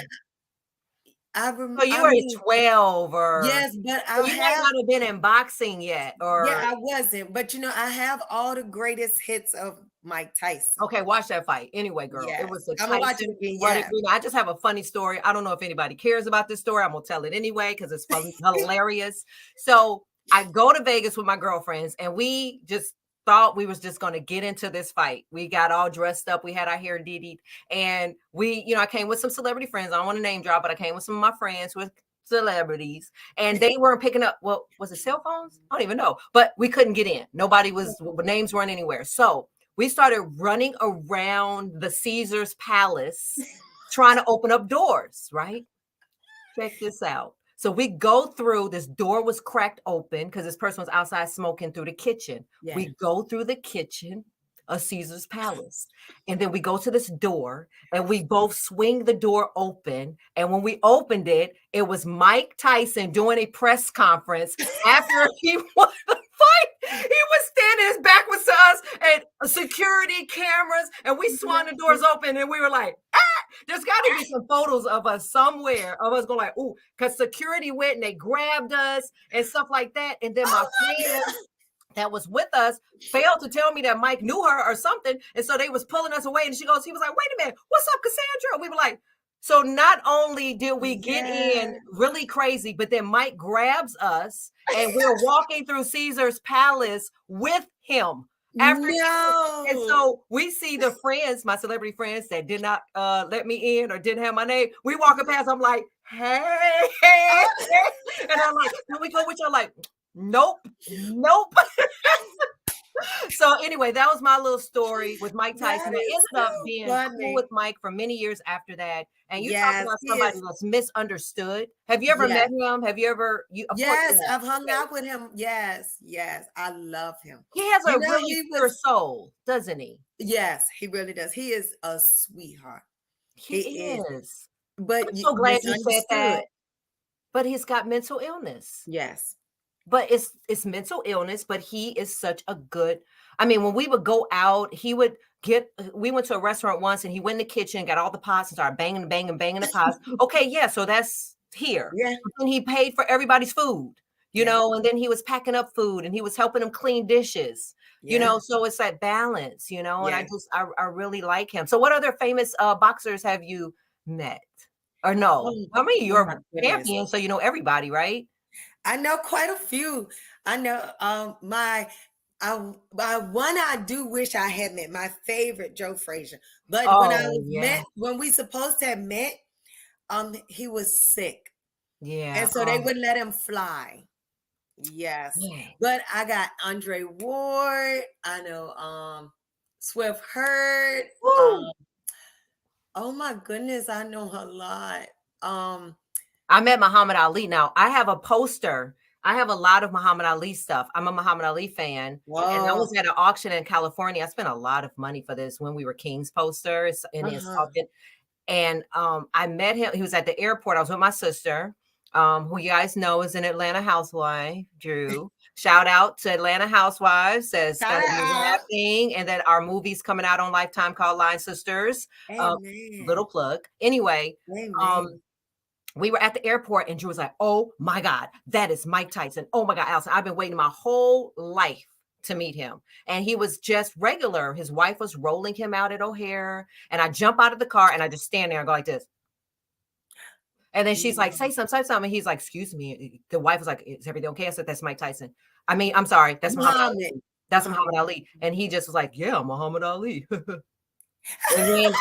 I remember. So you were 12 or yes, but you might not have been in boxing yet, or I wasn't. But I have all the greatest hits of Mike Tyson. Okay, watch that fight. Anyway, girl, it was the Tyson again, Ruddock rematch. I just have a funny story. I don't know if anybody cares about this story. I'm gonna tell it anyway because it's hilarious. So I go to Vegas with my girlfriends and we just thought we was just going to get into this fight. We got all dressed up. We had our hair diddy and I came with some celebrity friends. I don't want to name drop, but I came with some of my friends with celebrities and they weren't picking up. Well, was it cell phones? I don't even know, but we couldn't get in. Names weren't anywhere. So we started running around the Caesar's Palace trying to open up doors, right? Check this out. So we go through, this door was cracked open because this person was outside smoking through the kitchen. Yeah. We go through the kitchen of Caesar's Palace. And then we go to this door and we both swing the door open. And when we opened it, it was Mike Tyson doing a press conference after he won the fight. He was standing, his back was to us and security cameras. And we swung the doors open and we were like, ah! There's got to be some photos of us somewhere of us going like, ooh, because security went and they grabbed us and stuff like that. And then my friend that was with us failed to tell me that Mike knew her or something. And so they was pulling us away. And he was like, wait a minute, what's up, Cassandra? We were like, so not only did we get in really crazy, but then Mike grabs us and we're walking through Caesar's Palace with him. And so we see the friends, my celebrity friends that did not let me in or didn't have my name. We walking past, I'm like, hey. And I'm like, can we go with you? Like, nope. So anyway, that was my little story with Mike Tyson. I ended up being cool with Mike for many years after that. And you talk Yes, about he somebody is. that's misunderstood. Have you ever Yes. met him? Have you ever? Of course Yes, you have. I've hung out with him. Yes, yes. I love him. He has You a know, really he pure was, soul, doesn't he? yes, he really does. He is a sweetheart. He He is. is. But I'm so glad you said misunderstood. that. But he's got mental illness. Yes. But it's mental illness, but he is such a good. I mean, when we would go out, he would get. We went to a restaurant once, and he went in the kitchen, got all the pots, and started banging the pots. Okay, yeah, so that's here. Yeah. And he paid for everybody's food, Yeah. and then he was packing up food, and he was helping them clean dishes. Yeah. So it's that balance, and I Yeah. just I really like him. So what other famous boxers have you met? Or no? I mean, Oh my you're a goodness. champion, so you know everybody, right? I know quite a few. I know one I do wish I had met, my favorite, Joe Frazier. But Oh, yeah. when we supposed to have met, he was sick. Yeah. And so they wouldn't let him fly. Yes. Yeah. But I got Andre Ward, I know Swift Hurd. Woo! Oh my goodness, I know a lot. I met Muhammad Ali. Now, I have a poster. I have a lot of Muhammad Ali stuff. I'm a Muhammad Ali fan. And I Whoa. was at an auction in California. I spent a lot of money for this When We Were Kings posters, and it's talking. And I met him. He was at the airport. I was with my sister, who you guys know is an Atlanta housewife, Drew. Shout out to Atlanta Housewives. Says Shout that it was out. happening, and that our movie's coming out on Lifetime called Line Sisters. Amen. Little plug. Anyway, Amen. we were at the airport, and Drew was like, "Oh my God, that is Mike Tyson. Oh my God, Allison, I've been waiting my whole life to meet him." And he was just regular. His wife was rolling him out at O'Hare, and I jump out of the car and I just stand there and go like this. And then she's like, say something. And he's like, excuse me. The wife was like, is everything okay? I said, that's Mike Tyson. I mean, I'm sorry. That's Muhammad Ali. That's Muhammad Ali. And he just was like, yeah, Muhammad Ali. and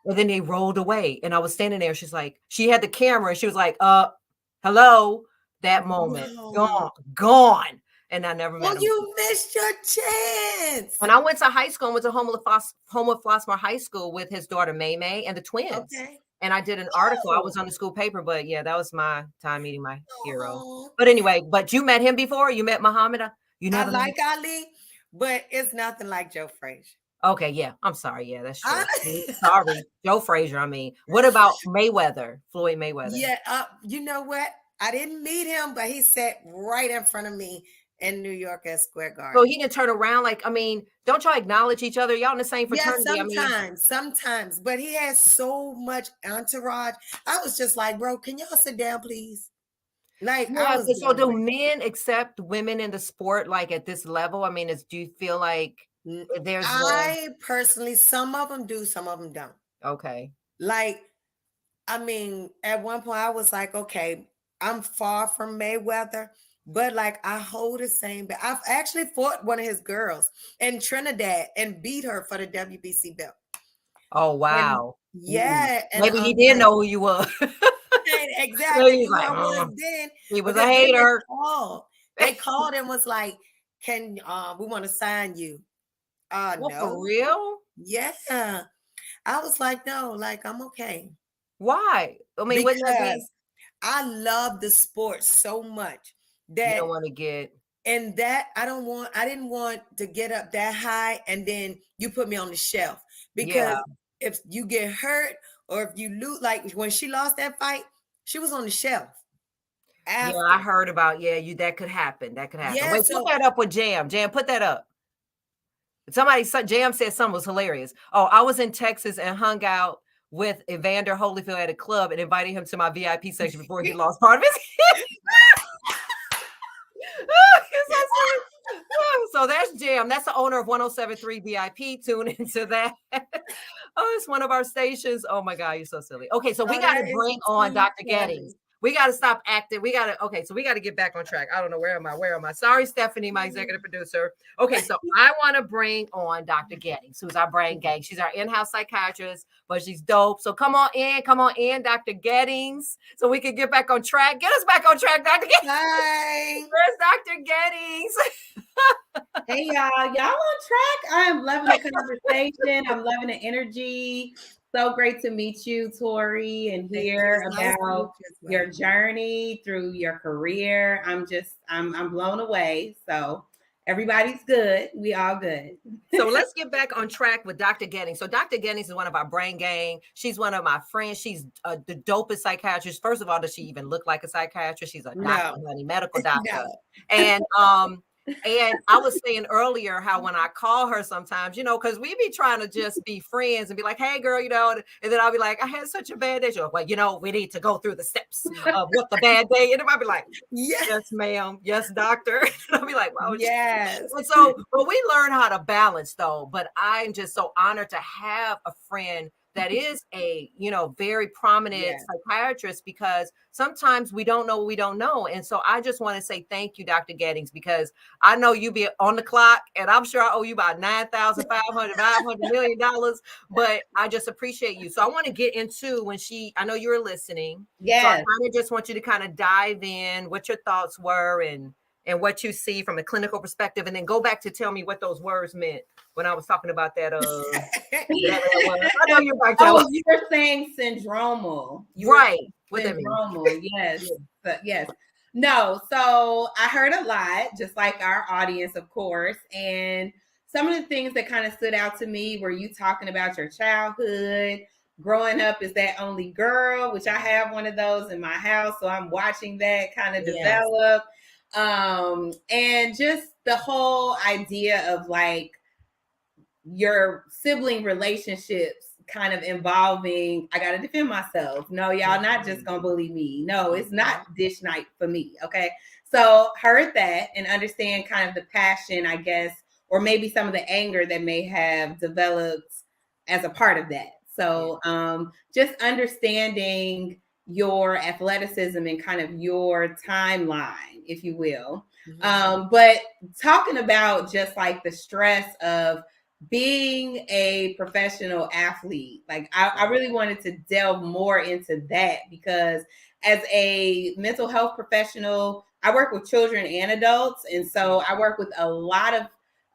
then they rolled away. And I was standing there. She's like, she had the camera. And she was like, hello. That moment. Gone. And I never met him. You missed your chance. When I went to high school, I went to Homewood Flossmoor High School with his daughter, May and the twins. Okay. And I did an article. I was on the school paper, but yeah, that was my time meeting my hero. But anyway, but you met him before? You met Muhammad? You never I like Ali, but it's nothing like Joe Frazier. Okay, yeah. I'm sorry. Yeah, that's true. Sorry. Joe Frazier, I mean. What about Mayweather? Floyd Mayweather? Yeah, you know what? I didn't meet him, but he sat right in front of me in New York at Square Garden. So he didn't turn around don't y'all acknowledge each other? Y'all in the same fraternity? Yeah, sometimes. But he has so much entourage. I was just like, bro, can y'all sit down, please? So do men accept women in the sport at this level? I mean, do you feel like there's I personally, some of them do, some of them don't. Okay. I mean, at one point I was like, okay, I'm far from Mayweather, but I hold the same. But I've actually fought one of his girls in Trinidad and beat her for the WBC belt. Oh, wow. And, yeah. And maybe he did know who you were. Exactly. So I was then. He was a hater. They called and was like, can we want to sign you? No. For real? Yeah. I was like, no, I'm okay. Why? I mean, because I love the sport so much that you don't want to get, and that I didn't want to get up that high and then you put me on the shelf, because if you get hurt or if you lose, when she lost that fight, she was on the shelf. Yeah, I heard about that could happen. That could happen. Yeah, wait, put that up with Jam. Put that up. Jam said something was hilarious. Oh, I was in Texas and hung out with Evander Holyfield at a club and invited him to my VIP section before he lost part of his head. So that's Jam. That's the owner of 107.3 VIP. Tune into that. Oh, it's one of our stations. Oh my God, you're so silly. Okay, so we got to bring on Dr. Gettings. We got to stop acting. So we got to get back on track. I don't know. Where am I? Sorry, Stephanie, my executive producer. Okay, so I want to bring on Dr. Gettings, who's our brain gang. She's our in-house psychiatrist, but she's dope. So come on in, Dr. Gettings, so we can get back on track. Get us back on track, Dr. Gettings. Hi. Where's Dr. Gettings? Hey, y'all on track? I am loving the conversation. I'm loving the energy. so great to meet you, Tori, and hear about your journey through your career. I'm blown away. So everybody's good. We all good. So let's get back on track with Dr. Gettings. So Dr. Gettings is one of our brain gang. She's one of my friends. She's the dopest psychiatrist. First of all, does she even look like a psychiatrist? She's a doctor, honey, medical doctor. And I was saying earlier how when I call her sometimes, because we be trying to just be friends and be like, hey girl, and then I'll be like, I had such a bad day. She'll be like, well, we need to go through the steps of what the bad day. And I'll be like, yes, ma'am. Yes, doctor. And I'll be like, wow. Yes. And so, but we learn how to balance though. But I'm just so honored to have a friend that is a, very prominent psychiatrist, because sometimes we don't know what we don't know. And so I just want to say thank you, Dr. Gettings, because I know you be on the clock and I'm sure I owe you about $9,500 million, but I just appreciate you. So I want to get into I know you were listening. Yes. So I kind of just want you to kind of dive in what your thoughts were and what you see from a clinical perspective, and then go back to tell me what those words meant when I was talking about that. I know you're back. You were saying syndromal, right? Syndromal, yes, but yes. No, so I heard a lot, just like our audience, of course, and some of the things that kind of stood out to me were you talking about your childhood, growing up as that only girl, which I have one of those in my house, so I'm watching that kind of develop. And just the whole idea of like your sibling relationships kind of involving, I got to defend myself. No, y'all not just going to bully me. No, it's not dish night for me. Okay. So heard that and understand kind of the passion, I guess, or maybe some of the anger that may have developed as a part of that. So just understanding your athleticism and kind of your timeline, if you will. But talking about just like the stress of being a professional athlete, like I really wanted to delve more into that, because as a mental health professional, I work with children and adults. And so I work with a lot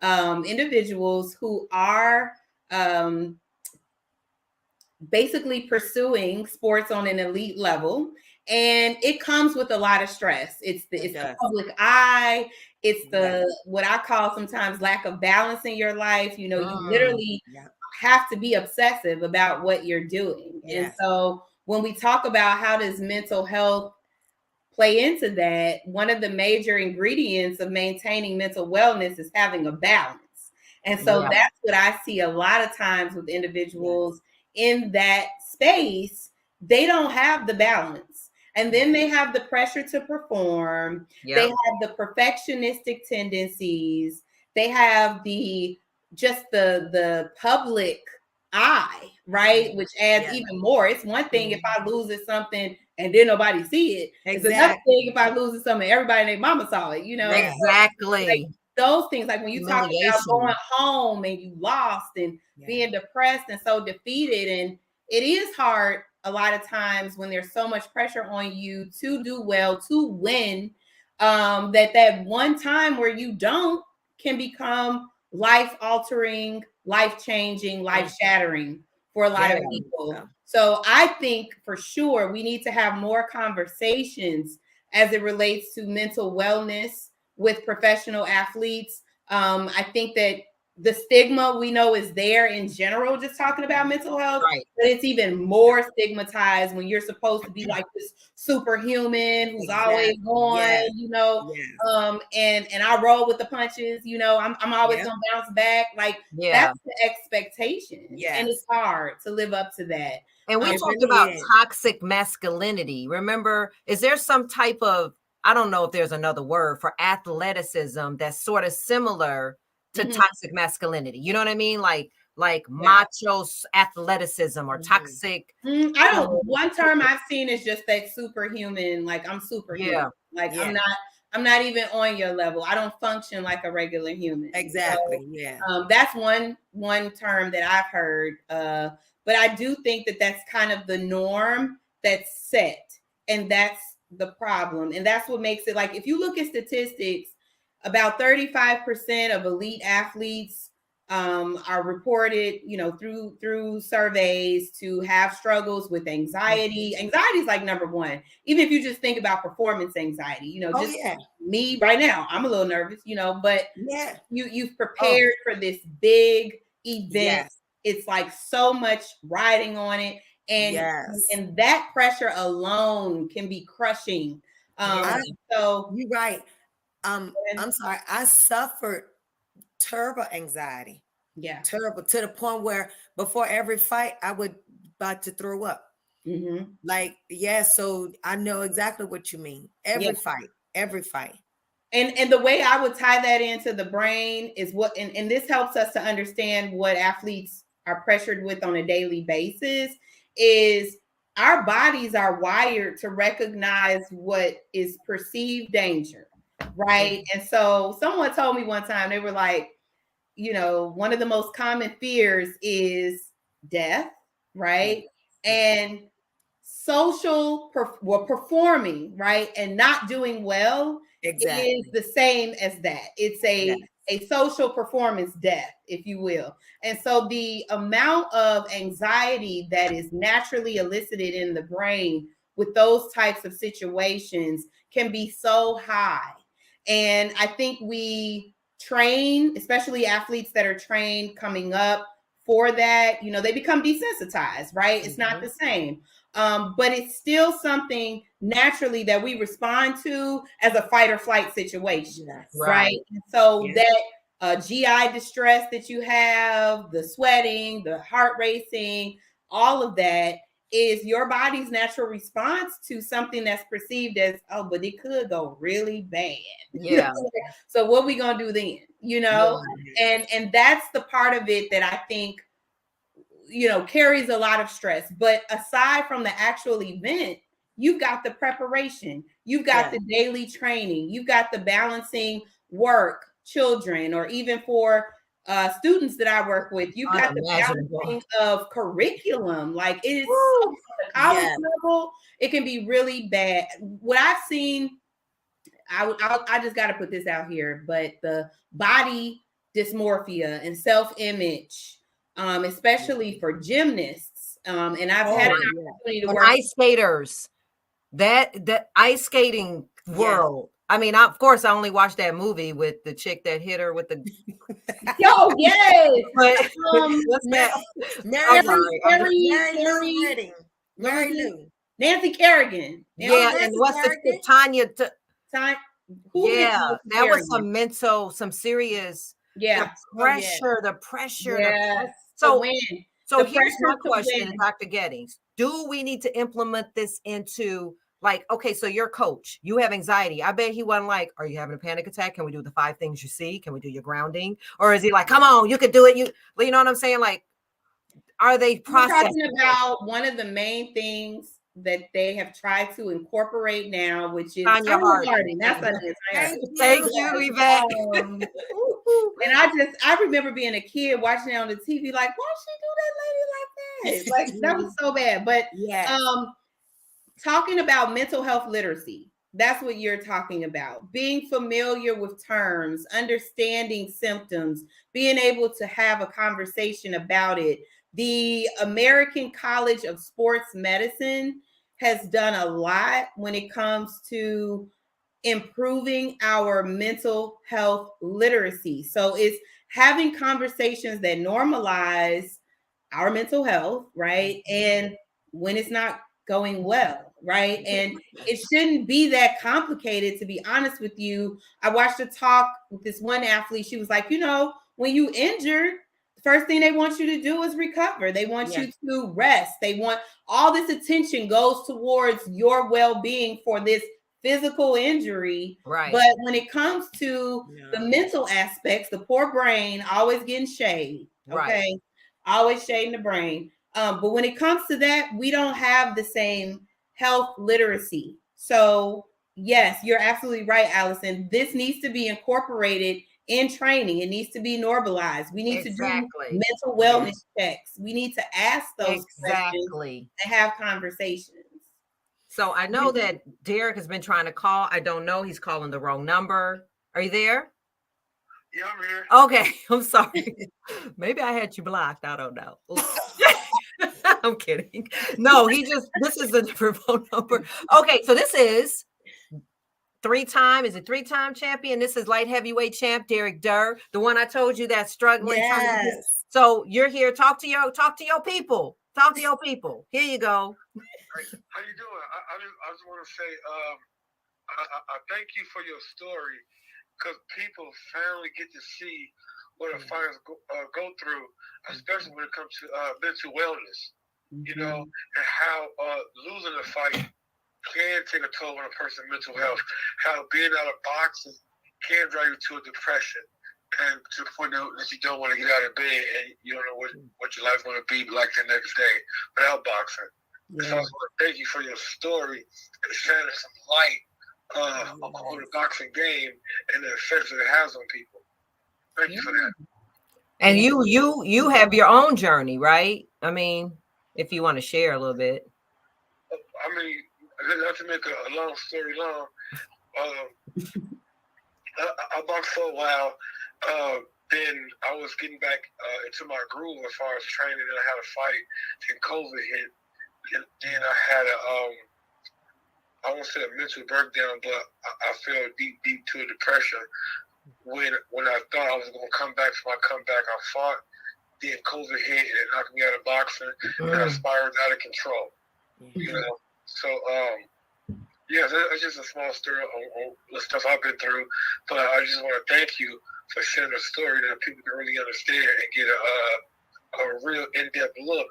of individuals who are basically pursuing sports on an elite level, and it comes with a lot of stress. It's the public eye. It's the what I call sometimes lack of balance in your life. You literally have to be obsessive about what you're doing. And so when we talk about how does mental health play into that, one of the major ingredients of maintaining mental wellness is having a balance. And so that's what I see a lot of times with individuals in that space. They don't have the balance. And then they have the pressure to perform. They have the perfectionistic tendencies. They have the public eye, right? Which adds even more. It's one thing if I lose at something and then nobody see it. It's another thing if I lose at something, everybody and their mama saw it, Exactly. Like those things, like when you talk about going home and you lost and being depressed and so defeated, and it is hard a lot of times when there's so much pressure on you to do well, to win, that one time where you don't can become life-altering, life-changing, life-shattering for a lot of people. So I think for sure we need to have more conversations as it relates to mental wellness with professional athletes. I think that the stigma we know is there in general, just talking about mental health, but it's even more stigmatized when you're supposed to be like this superhuman who's always on, and I roll with the punches, I'm always gonna bounce back. Like that's the expectation. And it's hard to live up to that. And we talked about toxic masculinity. Remember, is there some type of, I don't know if there's another word for athleticism that's sort of similar to toxic masculinity? You know what I mean? Like macho athleticism or toxic. I don't. One term I've seen is just that superhuman. Like I'm superhuman. Like I'm not even on your level. I don't function like a regular human. Exactly. So, that's one term that I've heard. But I do think that that's kind of the norm that's set, and that's the problem. And that's what makes it, like, if you look at statistics, about 35% of elite athletes are reported, through surveys to have struggles with anxiety. Anxiety is like number one. Even if you just think about performance anxiety, me right now, I'm a little nervous, but you've prepared for this big event. Yes. It's like so much riding on it. And that pressure alone can be crushing. So you're right. I'm sorry. I suffered terrible anxiety. Yeah. Terrible, to the point where before every fight, I would about to throw up. So I know exactly what you mean. Every fight. And the way I would tie that into the brain is and this helps us to understand what athletes are pressured with on a daily basis, is our bodies are wired to recognize what is perceived danger, right? And so someone told me one time, they were like, one of the most common fears is death, right? And performing, right, and not doing well is the same as that. It's a social performance death, if you will. And so the amount of anxiety that is naturally elicited in the brain with those types of situations can be so high. And I think we train, especially athletes that are trained coming up for that, they become desensitized, right? It's not the same. But it's still something naturally that we respond to as a fight or flight situation, right? And so that GI distress that you have, the sweating, the heart racing, all of that is your body's natural response to something that's perceived as, but it could go really bad. Yeah. So what we gonna do then? And that's the part of it that I think carries a lot of stress. But aside from the actual event, you've got the preparation, you've got the daily training, you've got the balancing work, children, or even for students that I work with, you've got the balancing of curriculum. Like it is at the college level, it can be really bad. What I've seen, I just got to put this out here, but the body dysmorphia and self-image, especially for gymnasts, and I've had an opportunity to work ice skaters. That ice skating world. I mean, of course, I only watched that movie with the chick that hit her with the. Oh yes, but what's that? Mary Lou, Nancy Kerrigan. And what's the Tanya? That was some serious. The pressure. So here's my question, Dr. Gettings. Do we need to implement this into, like, okay, so you're coach, you have anxiety. I bet he wasn't like, are you having a panic attack? Can we do the 5 things you see? Can we do your grounding? Or is he like, come on, you can do it. You know what I'm saying? Like, are they processing? We're talking about one of the main things that they have tried to incorporate now, which is Tanya Harding. That's what it is. Thank you, Yvette. And I remember being a kid watching it on the TV, like, why she do that lady like that? Like that was so bad. But talking about mental health literacy, that's what you're talking about. Being familiar with terms, understanding symptoms, being able to have a conversation about it. The American College of Sports Medicine has done a lot when it comes to improving our mental health literacy. So it's having conversations that normalize our mental health, right? And when it's not going well, right? And it shouldn't be that complicated, to be honest with you. I watched a talk with this one athlete. She was like, when you injured, first thing they want you to do is recover. They want you to rest. They want all this attention goes towards your well-being for this physical injury. Right. But when it comes to the mental aspects, the poor brain always getting shade. Okay. Right. Always shading the brain. But when it comes to that, we don't have the same health literacy. So yes, you're absolutely right, Allison. This needs to be incorporated in training. It needs to be normalized. We need to do mental wellness checks. We need to ask those questions and have conversations. So I know that Derek has been trying to call. I don't know. He's calling the wrong number. Are you there? Yeah, I'm here. Okay, I'm sorry. Maybe I had you blocked. I don't know. I'm kidding. No, this is a different phone number. Okay, so this is three-time champion? This is light heavyweight champ Derek Durr, the one I told you that's struggling. Yes. So you're here. Talk to your people. Talk to your people. Here you go. How you doing? I just want to say I thank you for your story, because people finally get to see what a fighters go through, especially when it comes to mental wellness. You know, and how losing a fight can take a toll on a person's mental health. How being out of boxing can drive you to a depression, and to the point that you don't want to get out of bed and you don't know what your life's going to be like the next day without boxing. Yeah. So I just want to thank you for your story and shedding some light on the boxing game and the effects that it has on people. Thank you for that. And you have your own journey, right? I mean, if you want to share a little bit. I mean, not to make a long story long, I boxed for a while. Then I was getting back into my groove as far as training, and I had a fight. Then COVID hit. And then I had I won't say a mental breakdown, but I fell deep to a depression. When I thought I was going to come back from my comeback, I fought. Then COVID hit and it knocked me out of boxing, and I spiraled out of control. You know, so yeah, that's just a small story on the stuff I've been through. But I just want to thank you for sharing a story that people can really understand and get a real in-depth look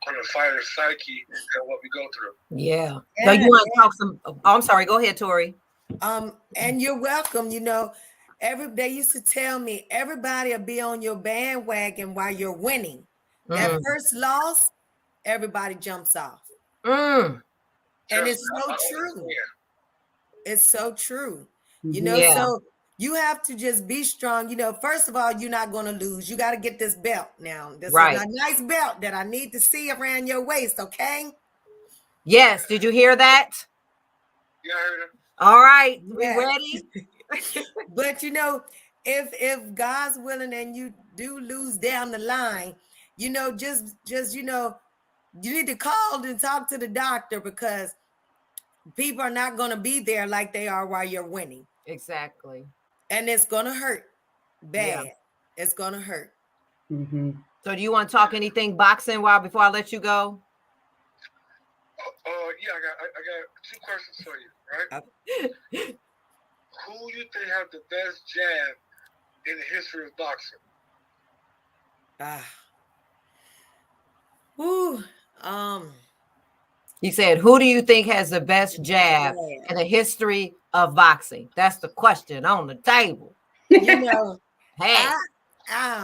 on the fighter's psyche and what we go through. Yeah. So you want to talk some? Oh, I'm sorry. Go ahead, Tori. And you're welcome. You know, they used to tell me everybody will be on your bandwagon while you're winning. That first loss, everybody jumps off. And it's so true. It's so true. You know, so you have to just be strong. You know, first of all, you're not going to lose. You got to get this belt now. This is a nice belt that I need to see around your waist, okay? Yes. Did you hear that? Yeah, I heard it. All right. We ready? But, you know, if God's willing and you do lose down the line, you know, just you know, you need to call and talk to the doctor, because people are not going to be there like they are while you're winning. Exactly. And it's going to hurt bad. Yeah. It's going to hurt. So do you want to talk anything boxing before I let you go? Yeah, I got two questions for you, right? Who do you think have the best jab in the history of boxing? He said, who do you think has the best jab in the history of boxing? That's the question on the table. You know, hey,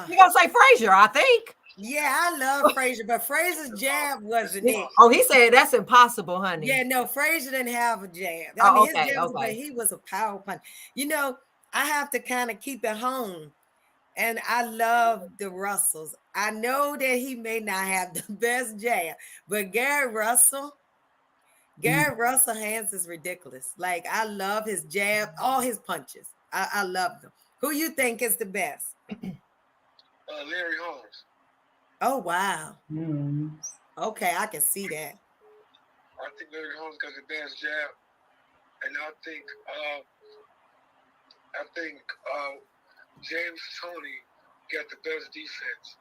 you gonna say Frazier, I think. Yeah, I love Frazier, but Frazier's jab wasn't it. Oh, he said that's impossible, honey. Yeah, no, Frazier didn't have a jab. His jab but he was a power punch. You know, I have to kind of keep it home. And I love the Russells. I know that he may not have the best jab, but Gary Russell hands is ridiculous. Like, I love his jab, all his punches. I love them. Who you think is the best? Larry Holmes. Oh, wow. Okay, I can see that. I think Larry Holmes got the best jab. And I think James Toney got the best defense.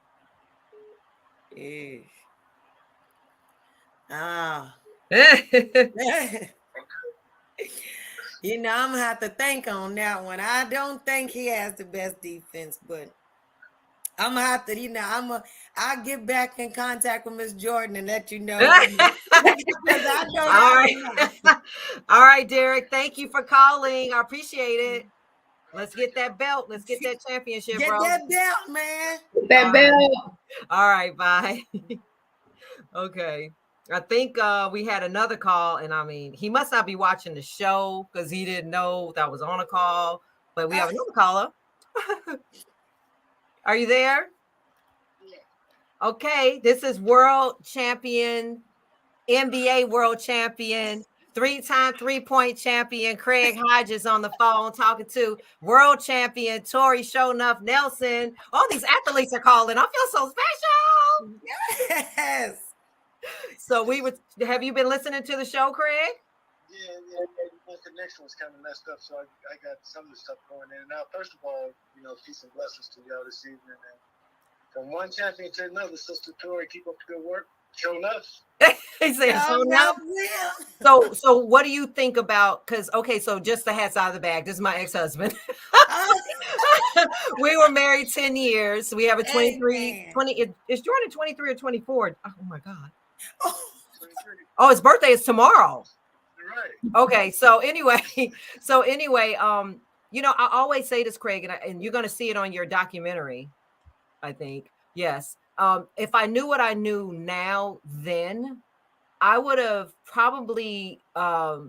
You know, I'm gonna have to think on that one. I don't think he has the best defense, but I'm gonna have to, you know, I'll get back in contact with Miss Jordan and let you know. All right, Derek. Thank you for calling. I appreciate it. Let's get that belt. Let's get that championship, bro. Get that belt, man. That belt. All right, bye. Okay. I think we had another call, and I mean, he must not be watching the show because he didn't know that I was on a call. But we have another caller. Are you there? Yeah. Okay. This is world champion, NBA world champion, 3-time 3-point champion Craig Hodges on the phone talking to world champion Tori Shownuff Nelson. All these athletes are calling. I feel so special. Yes. So have you been listening to the show, Craig? Yeah. My connection was kind of messed up, so I got some of the stuff going in and out. First of all, peace and blessings to y'all this evening. And from one champion to another, Sister Tori, keep up the good work. Show enough. He said, Oh, no. So what do you think about, so just the hat's out of the bag. This is my ex-husband. We were married 10 years. We have a 20, is Jordan 23 or 24? Oh my God. Oh, his birthday is tomorrow. Right. Okay. So anyway, I always say this, Craig, and you're going to see it on your documentary, I think. Yes. If I knew what I knew now, then I would have probably thought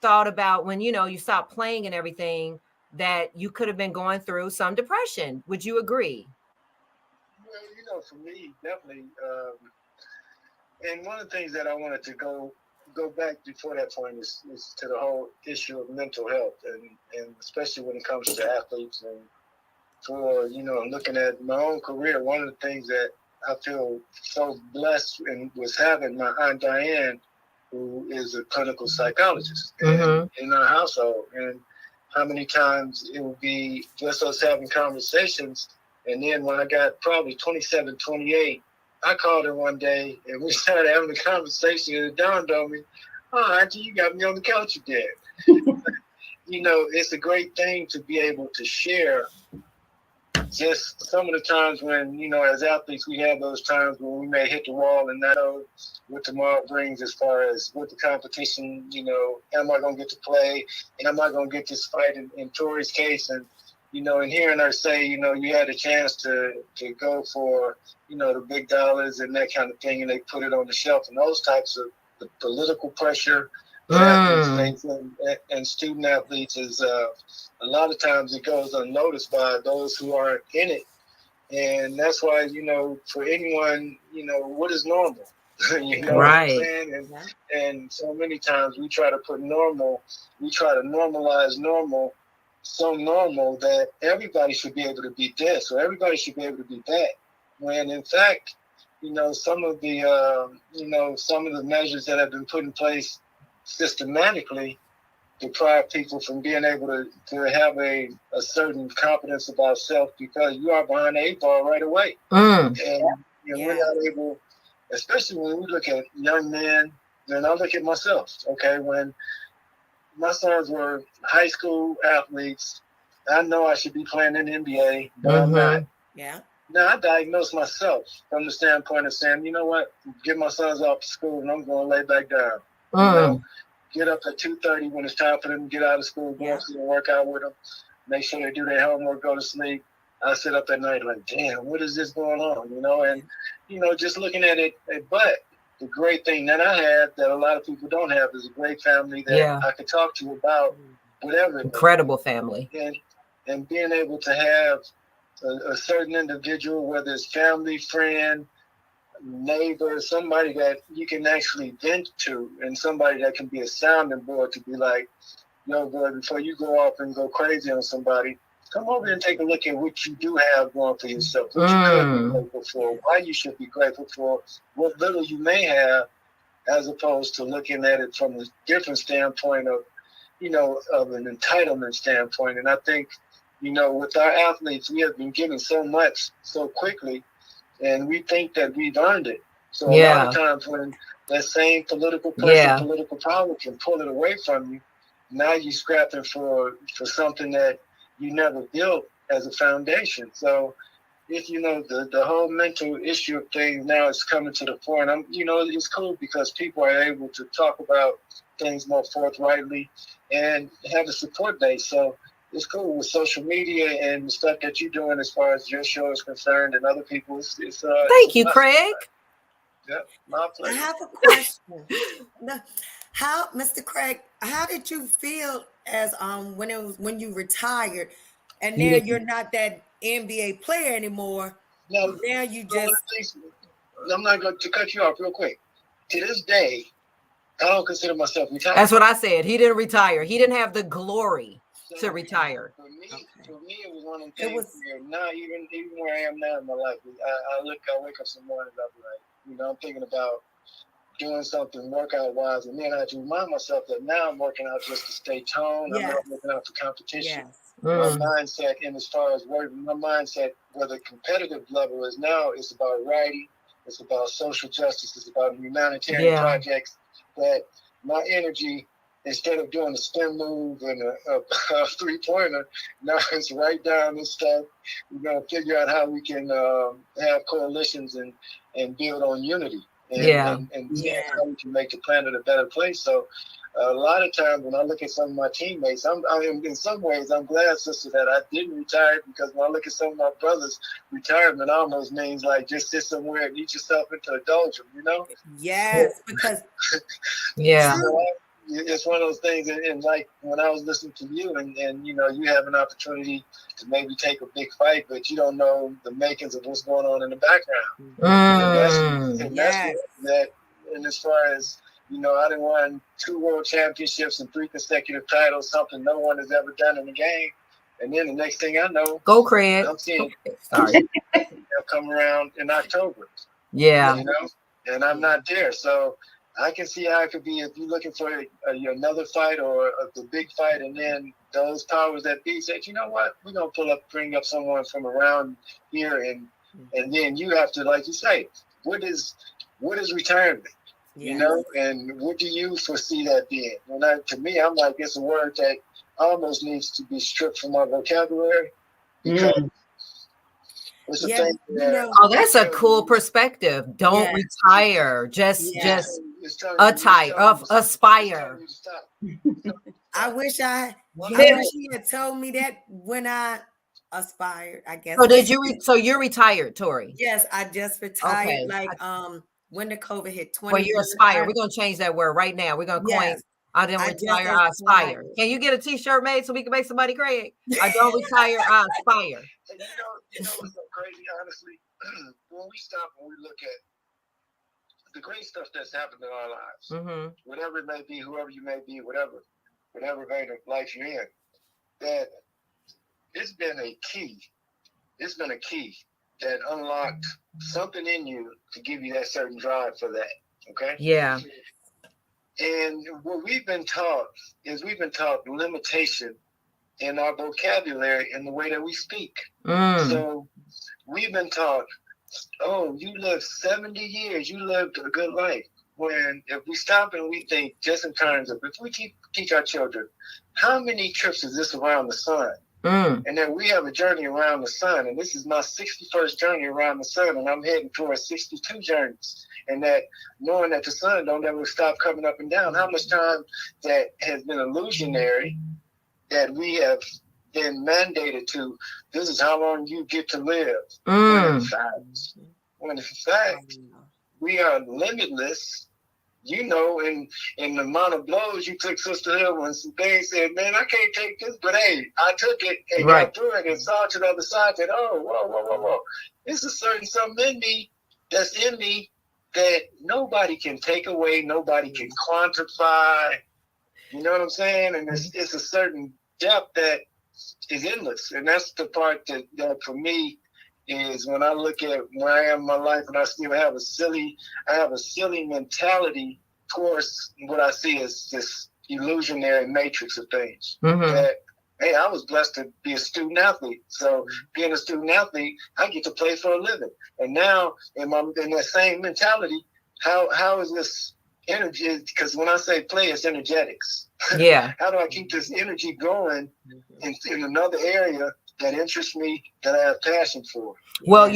about when, you stop playing and everything, that you could have been going through some depression. Would you agree? Well, for me, definitely. And one of the things that I wanted to go back before that point is to the whole issue of mental health, and especially when it comes to athletes. And for, looking at my own career, one of the things that I feel so blessed and was having my Aunt Diane, who is a clinical psychologist in our household. And how many times it would be just us having conversations. And then when I got probably 27, 28, I called her one day and we started having a conversation, and it dawned on me, oh, Auntie, you got me on the couch again. It's a great thing to be able to share just some of the times when, as athletes, we have those times when we may hit the wall and not know what tomorrow brings as far as what the competition, am I going to get to play? Am I going to get this fight in Tori's case? And, and hearing her say, you had a chance to go for, the big dollars and that kind of thing, and they put it on the shelf, and those types of the political pressure that athletes face and student athletes is a lot of times it goes unnoticed by those who aren't in it. And that's why, for anyone, what is normal? Right. What I'm saying? And so many times we try to normalize normal, so normal that everybody should be able to be this or everybody should be able to be that. When in fact, some of the measures that have been put in place systematically deprive people from being able to have a certain confidence about self, because you are behind the 8 ball right away. And we're not able, especially when we look at young men, and I look at myself, okay, when my sons were high school athletes, I know I should be playing in the NBA, but I'm not. Yeah. Now, I diagnosed myself from the standpoint of saying, you know what, get my sons off to school and I'm going to lay back down. Get up at 2:30 when it's time for them to get out of school, go upstairs and work out with them, make sure they do their homework, go to sleep. I sit up at night like, damn, what is this going on? And, just looking at it. But the great thing that I have that a lot of people don't have is a great family that I could talk to about whatever. Incredible family. And being able to have a certain individual, whether it's family, friend, neighbor, somebody that you can actually vent to, and somebody that can be a sounding board to be like, yo, boy, before you go off and go crazy on somebody, come over and take a look at what you do have going for yourself, what you could be grateful for, why you should be grateful for, what little you may have, as opposed to looking at it from a different standpoint of, of an entitlement standpoint. And I think, with our athletes, we have been given so much so quickly, and we think that we've earned it. So a lot of times when that same political pressure, political power can pull it away from you, now you're scrapping for something that you never built as a foundation. So if the whole mental issue of things now is coming to the fore, and it's cool because people are able to talk about things more forthrightly and have a support base. So it's cool with social media and the stuff that you're doing as far as your show is concerned and other people's. Thank you, Craig. Yeah, my pleasure. I have a question. Mr. Craig, how did you feel as when you retired, and now you're not that NBA player anymore? No, now you just. I'm not going to cut you off real quick. To this day, I don't consider myself retired. That's what I said. He didn't retire. He didn't have the glory to retire. For me, it was one of the things where now, even where I am now in my life, I wake up some mornings, I'll be like, I'm thinking about doing something workout wise, and then I have to remind myself that now I'm working out just to stay toned. I'm not working out for competition. My mindset, and as far as work, my mindset, where the competitive level is now, it's about writing, it's about social justice, it's about humanitarian projects. That my energy, instead of doing a spin move and a 3-pointer, now it's write down this stuff. We're going to figure out how we can have coalitions and build on unity. And how we can make the planet a better place. So a lot of times when I look at some of my teammates, in some ways, I'm glad, sister, that I didn't retire, because when I look at some of my brothers, retirement almost means like just sit somewhere and eat yourself into a doldrum, Yes, because it's one of those things. And like when I was listening to you, and you have an opportunity to maybe take a big fight, but you don't know the makings of what's going on in the background. And as far as I done won 2 world championships and 3 consecutive titles, something no one has ever done in the game. And then the next thing I know, go Craig. I'm seeing come around in October. Yeah. And I'm not there. So I can see how it could be if you're looking for another fight or the big fight, and then those powers that be said, you know what, we're gonna bring up someone from around here, and then you have to, like you say, what is retirement? And what do you foresee that being? And to me, I'm like, it's a word that almost needs to be stripped from our vocabulary, because it's a thing that, that's a cool perspective. Don't retire, just aspire. I wish he had told me that when I aspired, I guess. So so you're retired, Tori? Yes, I just retired. Okay. When the COVID hit 20. Well, you aspire. We're gonna change that word right now. We're gonna coin. I didn't retire. I aspire. Can you get a T-shirt made so we can make somebody Craig? I don't retire. I aspire. And what's so crazy, honestly, when we stop and we look at the great stuff that's happened in our lives, whatever it may be, whoever you may be, whatever vein of life you're in, that it's been a key. It's been a key that unlocked something in you to give you that certain drive for that. Okay? Yeah. And what we've been taught is limitation in our vocabulary and the way that we speak. So we've been taught, you lived 70 years, you lived a good life. When if we stop and we think just in terms of, if we teach our children, how many trips is this around the sun? And then we have a journey around the sun, and this is my 61st journey around the sun, and I'm heading towards 62 journeys. And that knowing that the sun don't ever stop coming up and down, how much time that has been illusionary, that we have been mandated to, this is how long you get to live. When in fact, we are limitless. In the amount of blows you took, Sister Hill, when some things said, man, I can't take this, but hey, I took it and got through it and saw to the other side that, whoa. It's a certain something in me that's in me that nobody can take away, nobody can quantify. You know what I'm saying? And it's a certain depth that is endless. And that's the part that for me is when I look at where I am in my life, and I still have a silly mentality towards what I see as this illusionary matrix of things. That, hey, I was blessed to be a student athlete. So being a student athlete, I get to play for a living. And now in that same mentality, how is this energy? Because when I say play, it's energetics. Yeah. How do I keep this energy going in another area that interests me, that I have passion for? Well,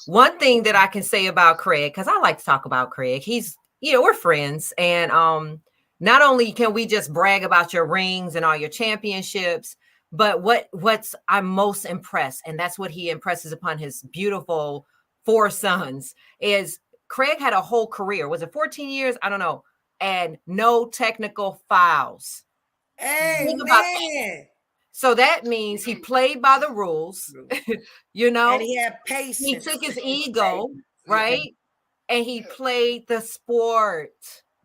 one thing that I can say about Craig, because I like to talk about Craig, he's, we're friends. And not only can we just brag about your rings and all your championships, but what's I'm most impressed, and that's what he impresses upon his beautiful 4 sons, is Craig had a whole career. Was it 14 years? I don't know. And no technical fouls. Hey, man. So that means he played by the rules, And he had patience. He took his ego, right? And he played the sport.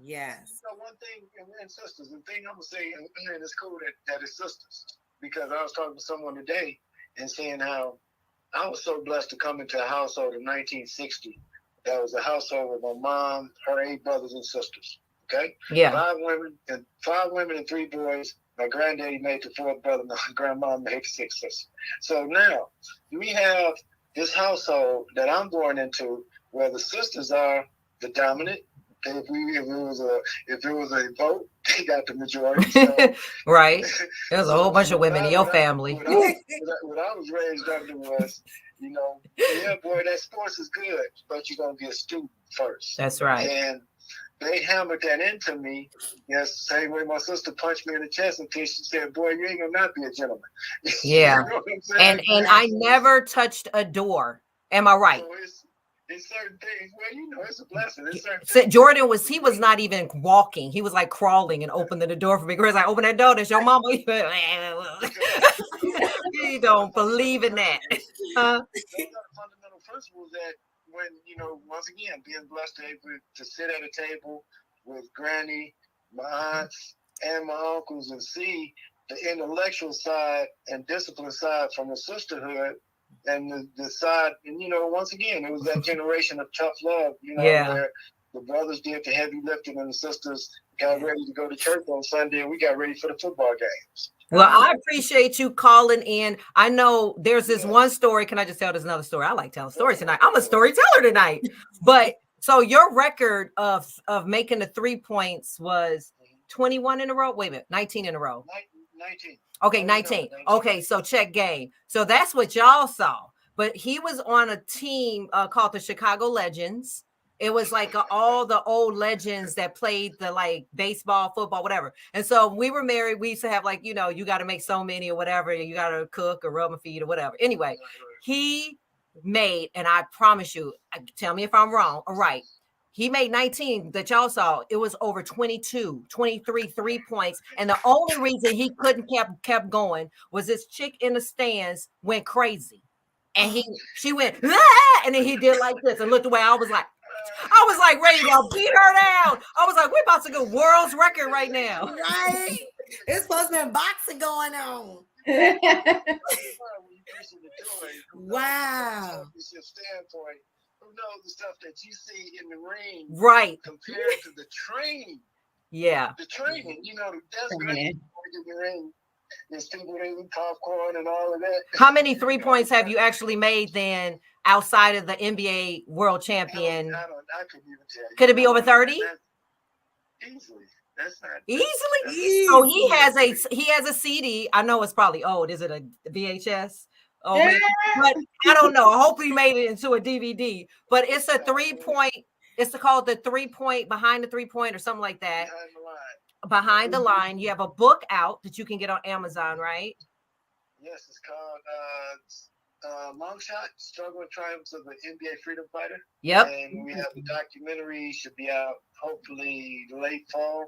Yes. So one thing, and sisters, the thing I'm gonna say, and it's cool that it's sisters, because I was talking to someone today and saying how I was so blessed to come into a household in 1960. That was a household with my mom, her 8 brothers and sisters. Okay, Yeah. 5 women and 3 boys. My granddaddy made the 4th brother. My grandma made the 6th sister. So now we have this household that I'm going into, where the sisters are the dominant. If it was a vote, they got the majority. So, right. There's a whole bunch of women in your family. What I was raised under was, yeah, boy, that sports is good, but you're gonna be a student first. That's right. And they hammered that into me. Yes, same way my sister punched me in the chest until she said, "Boy, you ain't gonna not be a gentleman." Yeah. You know what I'm saying? And I never touched a door. Am I right? So it's certain things. Well, it's a blessing. It's certain Jordan was not even walking. He was like crawling and opening the door for me. Chris, I open that door. That's your mama. You don't believe in that. Those are the fundamental principles that when, once again, being blessed to sit at a table with granny, my aunts, and my uncles and see the intellectual side and discipline side from the sisterhood. And the side, and once again, it was that generation of tough love, where the brothers did the heavy lifting and the sisters got ready to go to church on Sunday, and we got ready for the football games. Well, I appreciate you calling in. I know there's this one story. Can I just tell there's another story? I like telling stories tonight. I'm a storyteller tonight. But so your record of making the 3 points was 21 in a row. Wait a minute, 19 in a row. 19. Okay, 19. Okay, so check game. So that's what y'all saw. But he was on a team called the Chicago Legends. It was like all the old legends that played the like baseball, football, whatever. And so we were married. We used to have like, you got to make so many or whatever. And you got to cook or rub my feet or whatever. Anyway, he made, and I promise you, tell me if I'm wrong or right. He made 19 that y'all saw. It was over 22, 23 3 points. And the only reason he couldn't kept going was this chick in the stands went crazy. And she went, ah! And then he did like this and looked away. I was like ready to beat her down. I was like, we're about to go world's record right now. Right? It's supposed to be boxing going on. Wow. Standpoint. Who knows the stuff that you see in the ring, right? Compared to the training. Yeah. The training, that's great. In the ring, there's people eating popcorn and all of that. How many 3 points have you actually made then outside of the NBA world champion? I couldn't even tell you. Could it be over 30? Easily. That's not easily. So he has a CD. I know it's probably old. Is it a VHS? Oh, but I don't know. Hopefully, he made it into a DVD. But it's a 3 point. It's called the 3 point behind the 3 point or something like that. Behind the line. You have a book out that you can get on Amazon, right? Yes, it's called Long Shot: Struggle and Triumphs of an NBA Freedom Fighter. Yep. And we have the documentary should be out hopefully late fall.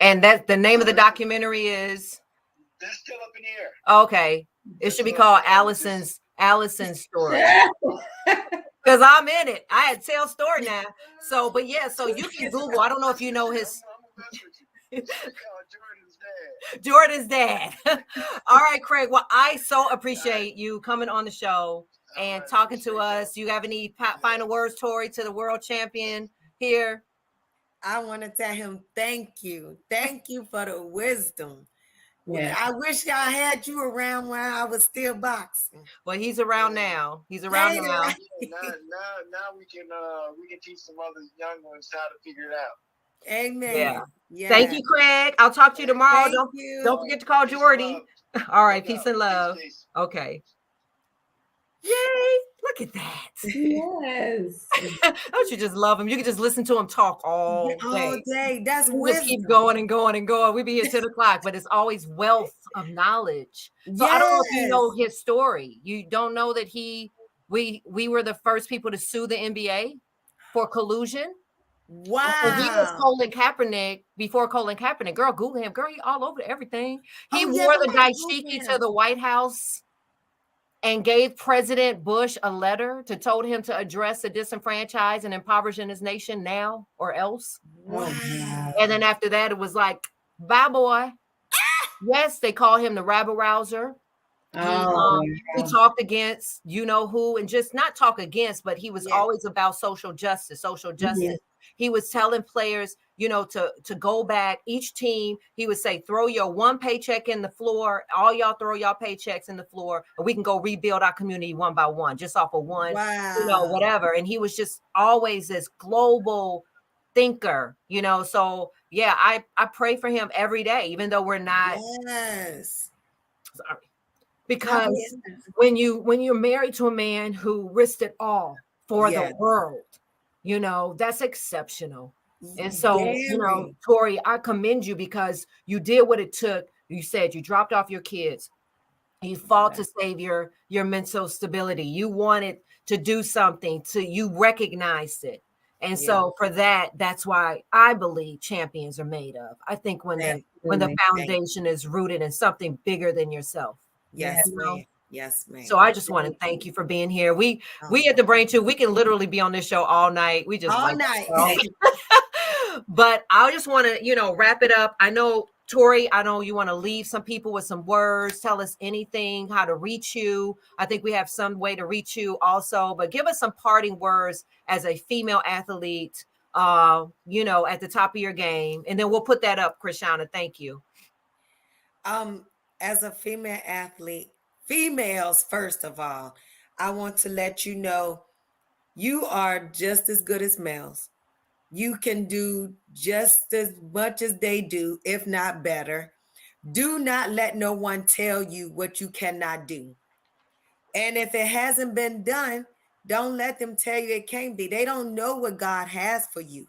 And that the name of the documentary is. That's still up in the air. Okay. It should be called Allison's story. Because I'm in it. I had to tell story now. So, but yeah, so you can Google. I don't know if you know his. Jordan's dad. All right, Craig. Well, I so appreciate you coming on the show and talking to us. You have any final words, Tori, to the world champion here? I want to tell him thank you. Thank you for the wisdom. Yeah. I wish I had you around when I was still boxing. Well, he's around now. He's around now. Now we can teach some other young ones how to figure it out. Amen. Yeah. Yes. Thank you, Craig. I'll talk to you tomorrow. Thank Don't forget to call Jordy. All right. Peace and love. Okay. Yay. Look at that. Yes. Don't you just love him? You can just listen to him talk all day. All day. That's we wisdom. Just keep going and going and going. We be here 10 o'clock, but it's always wealth of knowledge. So I don't know if you know his story. You don't know that we were the first people to sue the NBA for collusion. Wow. So he was Colin Kaepernick before Colin Kaepernick. Girl, Google him. Girl, he all over everything. He wore the dashiki to the White House. and gave President Bush a letter to told him to address the disenfranchised and impoverishing his nation now or else. Wow. And then after that, it was like, bye, boy. Yes, they call him the rabble rouser. He talked against you know who, and just not talk against, but he was always about social justice. He was telling players, you know, to go back. Each team, he would say, throw your one paycheck in the floor. All y'all throw y'all paychecks in the floor, and we can go rebuild our community one by one, just off of one, you know, whatever. And he was just always this global thinker, you know. So yeah, I pray for him every day, even though we're not. Yes. Sorry. Because when you're married to a man who risked it all for the world, you know, that's exceptional. And so, you know, Tori, I commend you because you did what it took. You said you dropped off your kids. You fought to save your mental stability. You wanted to do something, you recognized it. And so for that, that's why I believe champions are made of. I think when the foundation is rooted in something bigger than yourself. Yes, ma'am. Yes, ma'am. So I just want to thank you for being here. We at the Brain Tube, we can literally be on this show all night. We just all night. But I just want to, you know, wrap it up. I know, Tori, I know you want to leave some people with some words. Tell us anything, how to reach you. I think we have some way to reach you also, but give us some parting words as a female athlete, you know, at the top of your game. And then we'll put that up, Krishana. Thank you. As a female athlete, females, first of all, I want to let you know you are just as good as males. You can do just as much as they do, if not better. Do not let no one tell you what you cannot do. And if it hasn't been done, don't let them tell you it can't be. They don't know what God has for you,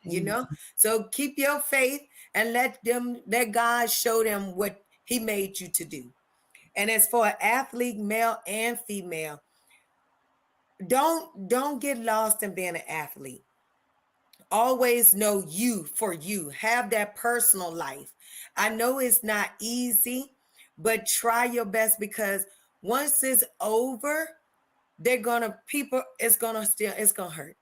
you know? So keep your faith and let God show them what he made you to do. And as for an athlete, male and female, don't get lost in being an athlete. Always know you for you. Have that personal life. I know it's not easy, but try your best, because once it's over, it's gonna hurt,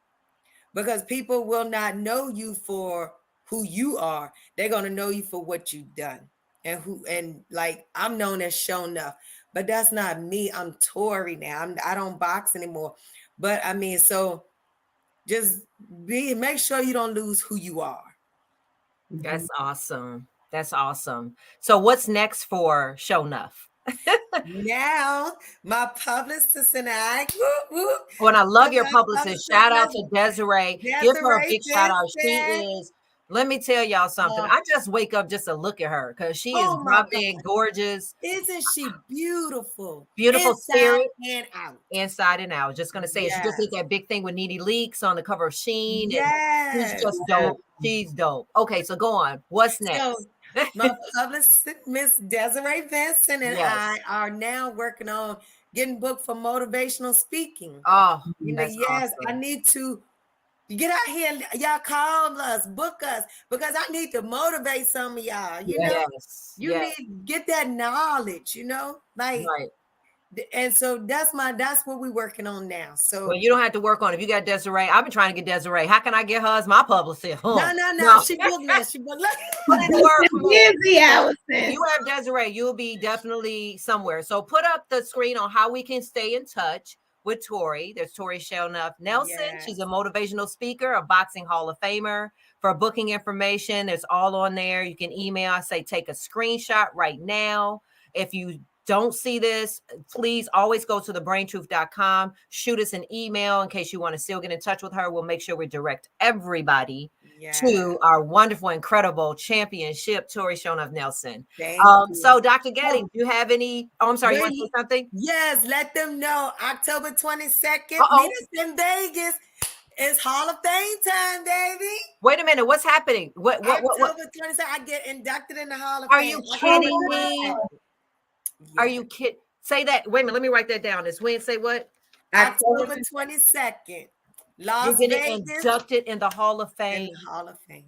because people will not know you for who you are. They're gonna know you for what you've done. And like, I'm known as Show Enough, but that's not me. I'm Tori now. I don't box anymore. But I mean, so just make sure you don't lose who you are. That's awesome. That's awesome. So what's next for Show Enough? Now, my publicist and I. When I love your publicist, shout out to Desiree. Give her a big shout out. She is. Let me tell y'all something. I just wake up just to look at her because she is lovely, gorgeous. Isn't she beautiful? Beautiful spirit. And out. Inside and out. Just gonna say, she just did that big thing with Needy Leaks on the cover of Sheen. Yes. And she's just dope. She's dope. Okay, so go on. What's next? So, my publicist, Miss Desiree Vincent, and I are now working on getting booked for motivational speaking. Oh, yes, awesome. I need to get out here. Y'all call us, book us, because I need to motivate some of y'all. You know, you need to get that knowledge. You know, like. Right. And so that's what we're working on now. So well, you don't have to work on it. If you got Desiree, I've been trying to get Desiree. How can I get her as my publicist? No. She booked me. She booked busy, Allison. If you have Desiree, you'll be definitely somewhere. So put up the screen on how we can stay in touch with Tori. There's Tori Shelnuff Nelson. Yes. She's a motivational speaker, a boxing Hall of Famer. For booking information, there's all on there. You can email. I say take a screenshot right now. If you don't see this, please always go to thebraintruth.com. Shoot us an email in case you want to still get in touch with her. We'll make sure we direct everybody to our wonderful, incredible championship, Tori Shonuff Nelson. So, Dr. Getting, do you have any? Oh, I'm sorry. You want to say something? Yes, let them know. October 22nd, meet us in Vegas. It's Hall of Fame time, baby. Wait a minute. What's happening? What? October 22nd, I get inducted in the Hall of Fame. Are you kidding me? Are you kidding? Say that. Wait a minute. Let me write that down. It's when? Say what? October 22nd. Las You're getting Vegas. inducted in the Hall of Fame. In the Hall of Fame.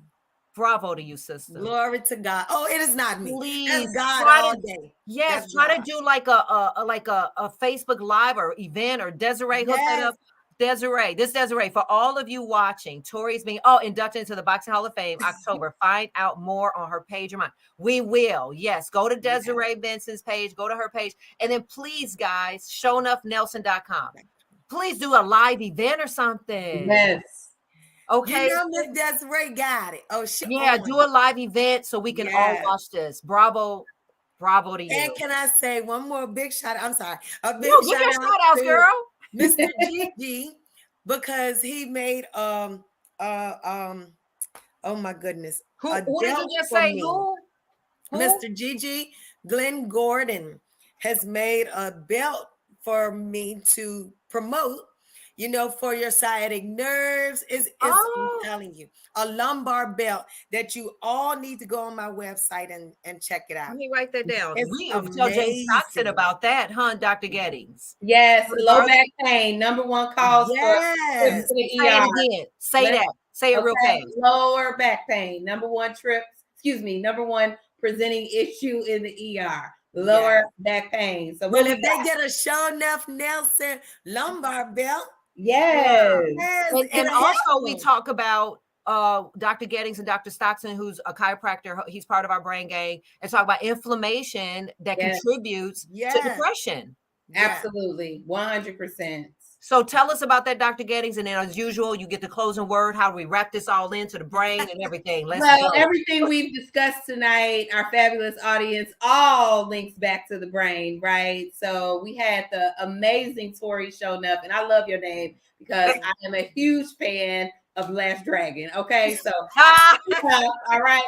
Bravo to you, sister. Glory to God. Oh, it is not me. Please That's God try all to, day. yes, That's try God. to do like a Facebook Live or event, or Desiree hook that Yes. up. Desiree, for all of you watching, Tori's being inducted into the Boxing Hall of Fame October. Find out more on her page or mine. We will. Yes, go to Desiree Benson's page, go to her page, and then please, guys, shownoughNelson.com. Please do a live event or something. Yes. Okay. You know, Miss Desiree got it. Oh, shit. Yeah, do a live event so we can all watch this. Bravo to you. And can I say one more big shout out? I'm sorry. A big Give your shout shout outs, to girl. Mr. Gigi, because he made oh my goodness. Who did you just say? Who? Mr. Gigi Glenn Gordon has made a belt for me to promote, you know, for your sciatic nerves. I'm telling you, a lumbar belt that you all need to go on my website and check it out. Let me write that down. It's We have tell James Stockton about that, huh, Dr. Gettings? Yes, low back pain, #1 cause for yes. to the Say ER. it again. Say that. Say it real fast. Lower back pain, #1 presenting issue in the ER. Lower back pain. So well, if they get a Show Enough Nelson lumbar belt, yes. And also we talk about Dr. Gettings and Dr. Stockton, who's a chiropractor. He's part of our brain gang, and talk about inflammation that contributes to depression. Absolutely, 100%. So tell us about that, Dr. Gettings, and then as usual, you get the closing word. How do we wrap this all into the brain and everything? Let's go. Everything we've discussed tonight, our fabulous audience, all links back to the brain, right? So we had the amazing Tori showing up, and I love your name because I am a huge fan of Last Dragon. Okay, so all right.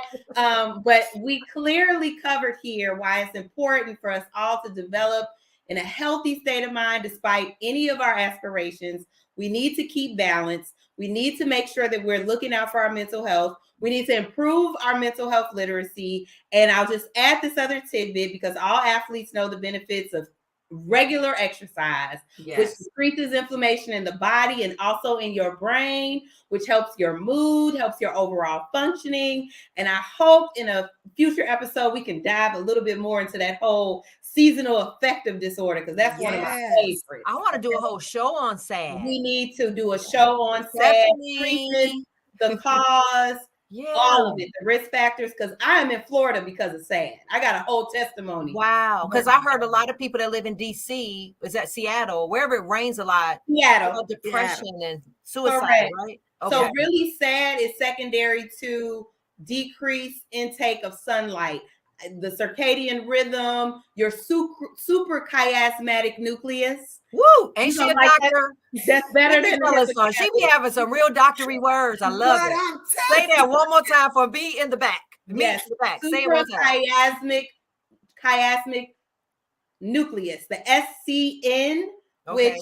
But we clearly covered here why it's important for us all to develop in a healthy state of mind despite any of our aspirations. We need to keep balance. We need to make sure that we're looking out for our mental health. We need to improve our mental health literacy. And I'll just add this other tidbit because all athletes know the benefits of regular exercise, which decreases inflammation in the body and also in your brain, which helps your mood, helps your overall functioning. And I hope in a future episode we can dive a little bit more into that whole seasonal affective disorder, because that's one of my favorites. I want to do a whole show on SAD. We need to do a show on SAD, treatment, the cause, all of it, the risk factors, because I am in Florida because of SAD. I got a whole testimony. Wow. Because I heard a lot of people that live in DC, is that Seattle, wherever it rains a lot, Seattle, depression and suicide, right? Okay. So really SAD is secondary to decreased intake of sunlight, the circadian rhythm, your super chiasmatic nucleus. Woo! Ain't she a doctor? That's better than she be having some real doctory words. I love it. Say that one more time for me in the back. Me in the back. Say it one time. Chiasmatic nucleus, the SCN, which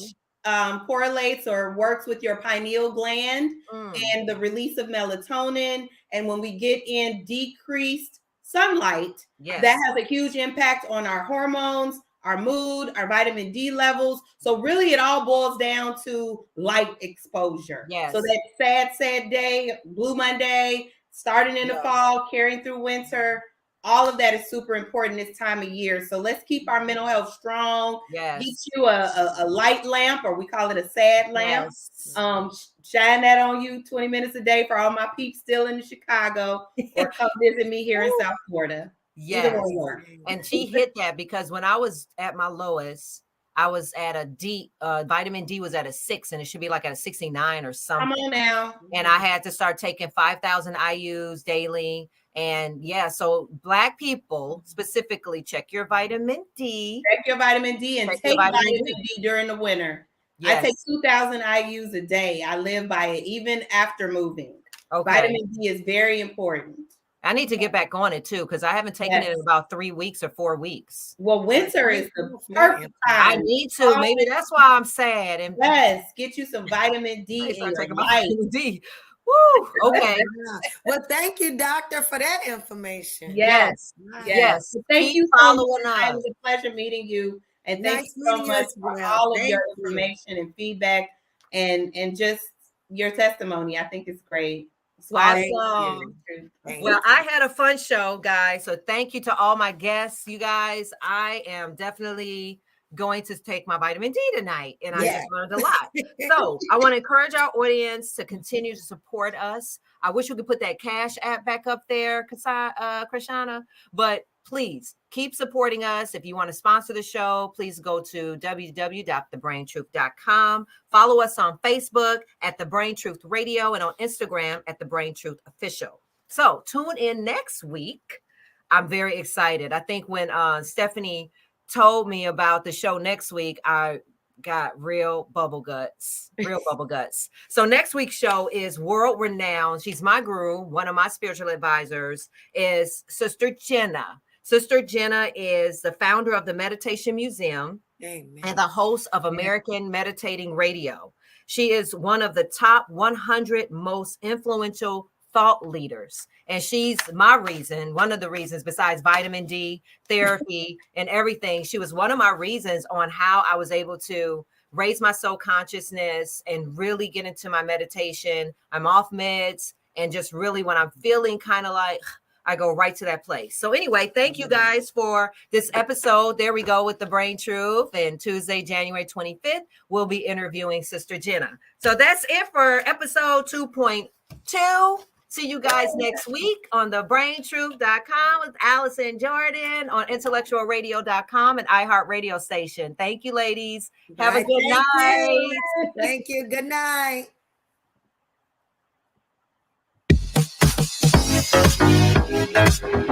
correlates or works with your pineal gland and the release of melatonin. And when we get in decreased sunlight, that has a huge impact on our hormones, our mood, our vitamin D levels. So really it all boils down to light exposure. So that sad day, Blue Monday, starting in the fall, carrying through winter, all of that is super important this time of year. So let's keep our mental health strong. Get you a light lamp, or we call it a SAD lamp. Shine that on you 20 minutes a day for all my peeps still in Chicago, or come visit me here in South Florida. Yes. And she hit that because when I was at my lowest, I was at a D, vitamin D was at a 6, and it should be like at a 69 or something. Come on now. And I had to start taking 5,000 IUs daily. And so Black people specifically, check your vitamin D. Check your vitamin D and take vitamin D during the winter. I take 2,000 IUs a day. I live by it, even after moving. Vitamin D is very important. I need to get back on it too, because I haven't taken it in about 3 weeks or 4 weeks. Well, winter is the perfect time. I need to. Maybe that's why I'm sad. And get you some vitamin D in your life. Vitamin D. Woo! Okay. Well, thank you, doctor, for that information. Yes. Thank you so much. It was a pleasure meeting you. And thank you so much for all of your information and feedback and just your testimony. I think it's great. Awesome. Well, I had a fun show, guys. So thank you to all my guests, you guys. I am definitely going to take my vitamin D tonight, and I just learned a lot. So I want to encourage our audience to continue to support us. I wish we could put that Cash App back up there, Krishana, but please keep supporting us. If you want to sponsor the show, please go to www.thebraintruth.com. Follow us on Facebook at The Brain Truth Radio and on Instagram at The Brain Truth Official. So tune in next week. I'm very excited. I think when Stephanie told me about the show next week, I got real bubble guts. So next week's show is world renowned. She's my guru. One of my spiritual advisors is Sister Jenna. Sister Jenna is the founder of the Meditation Museum and the host of American Meditating Radio. She is one of the top 100 most influential thought leaders. And she's my reason, one of the reasons besides vitamin D therapy and everything. She was one of my reasons on how I was able to raise my soul consciousness and really get into my meditation. I'm off meds, and just really when I'm feeling kind of like, I go right to that place. So anyway, thank you guys for this episode. There we go with The Brain Truth. And Tuesday, January 25th, we'll be interviewing Sister Jenna. So that's it for episode 2.2. See you guys next week on thebraintruth.com with Allison Jordan, on intellectualradio.com and iHeartRadio station. Thank you, ladies. Have a good night. Thank you. Good night. Thank you.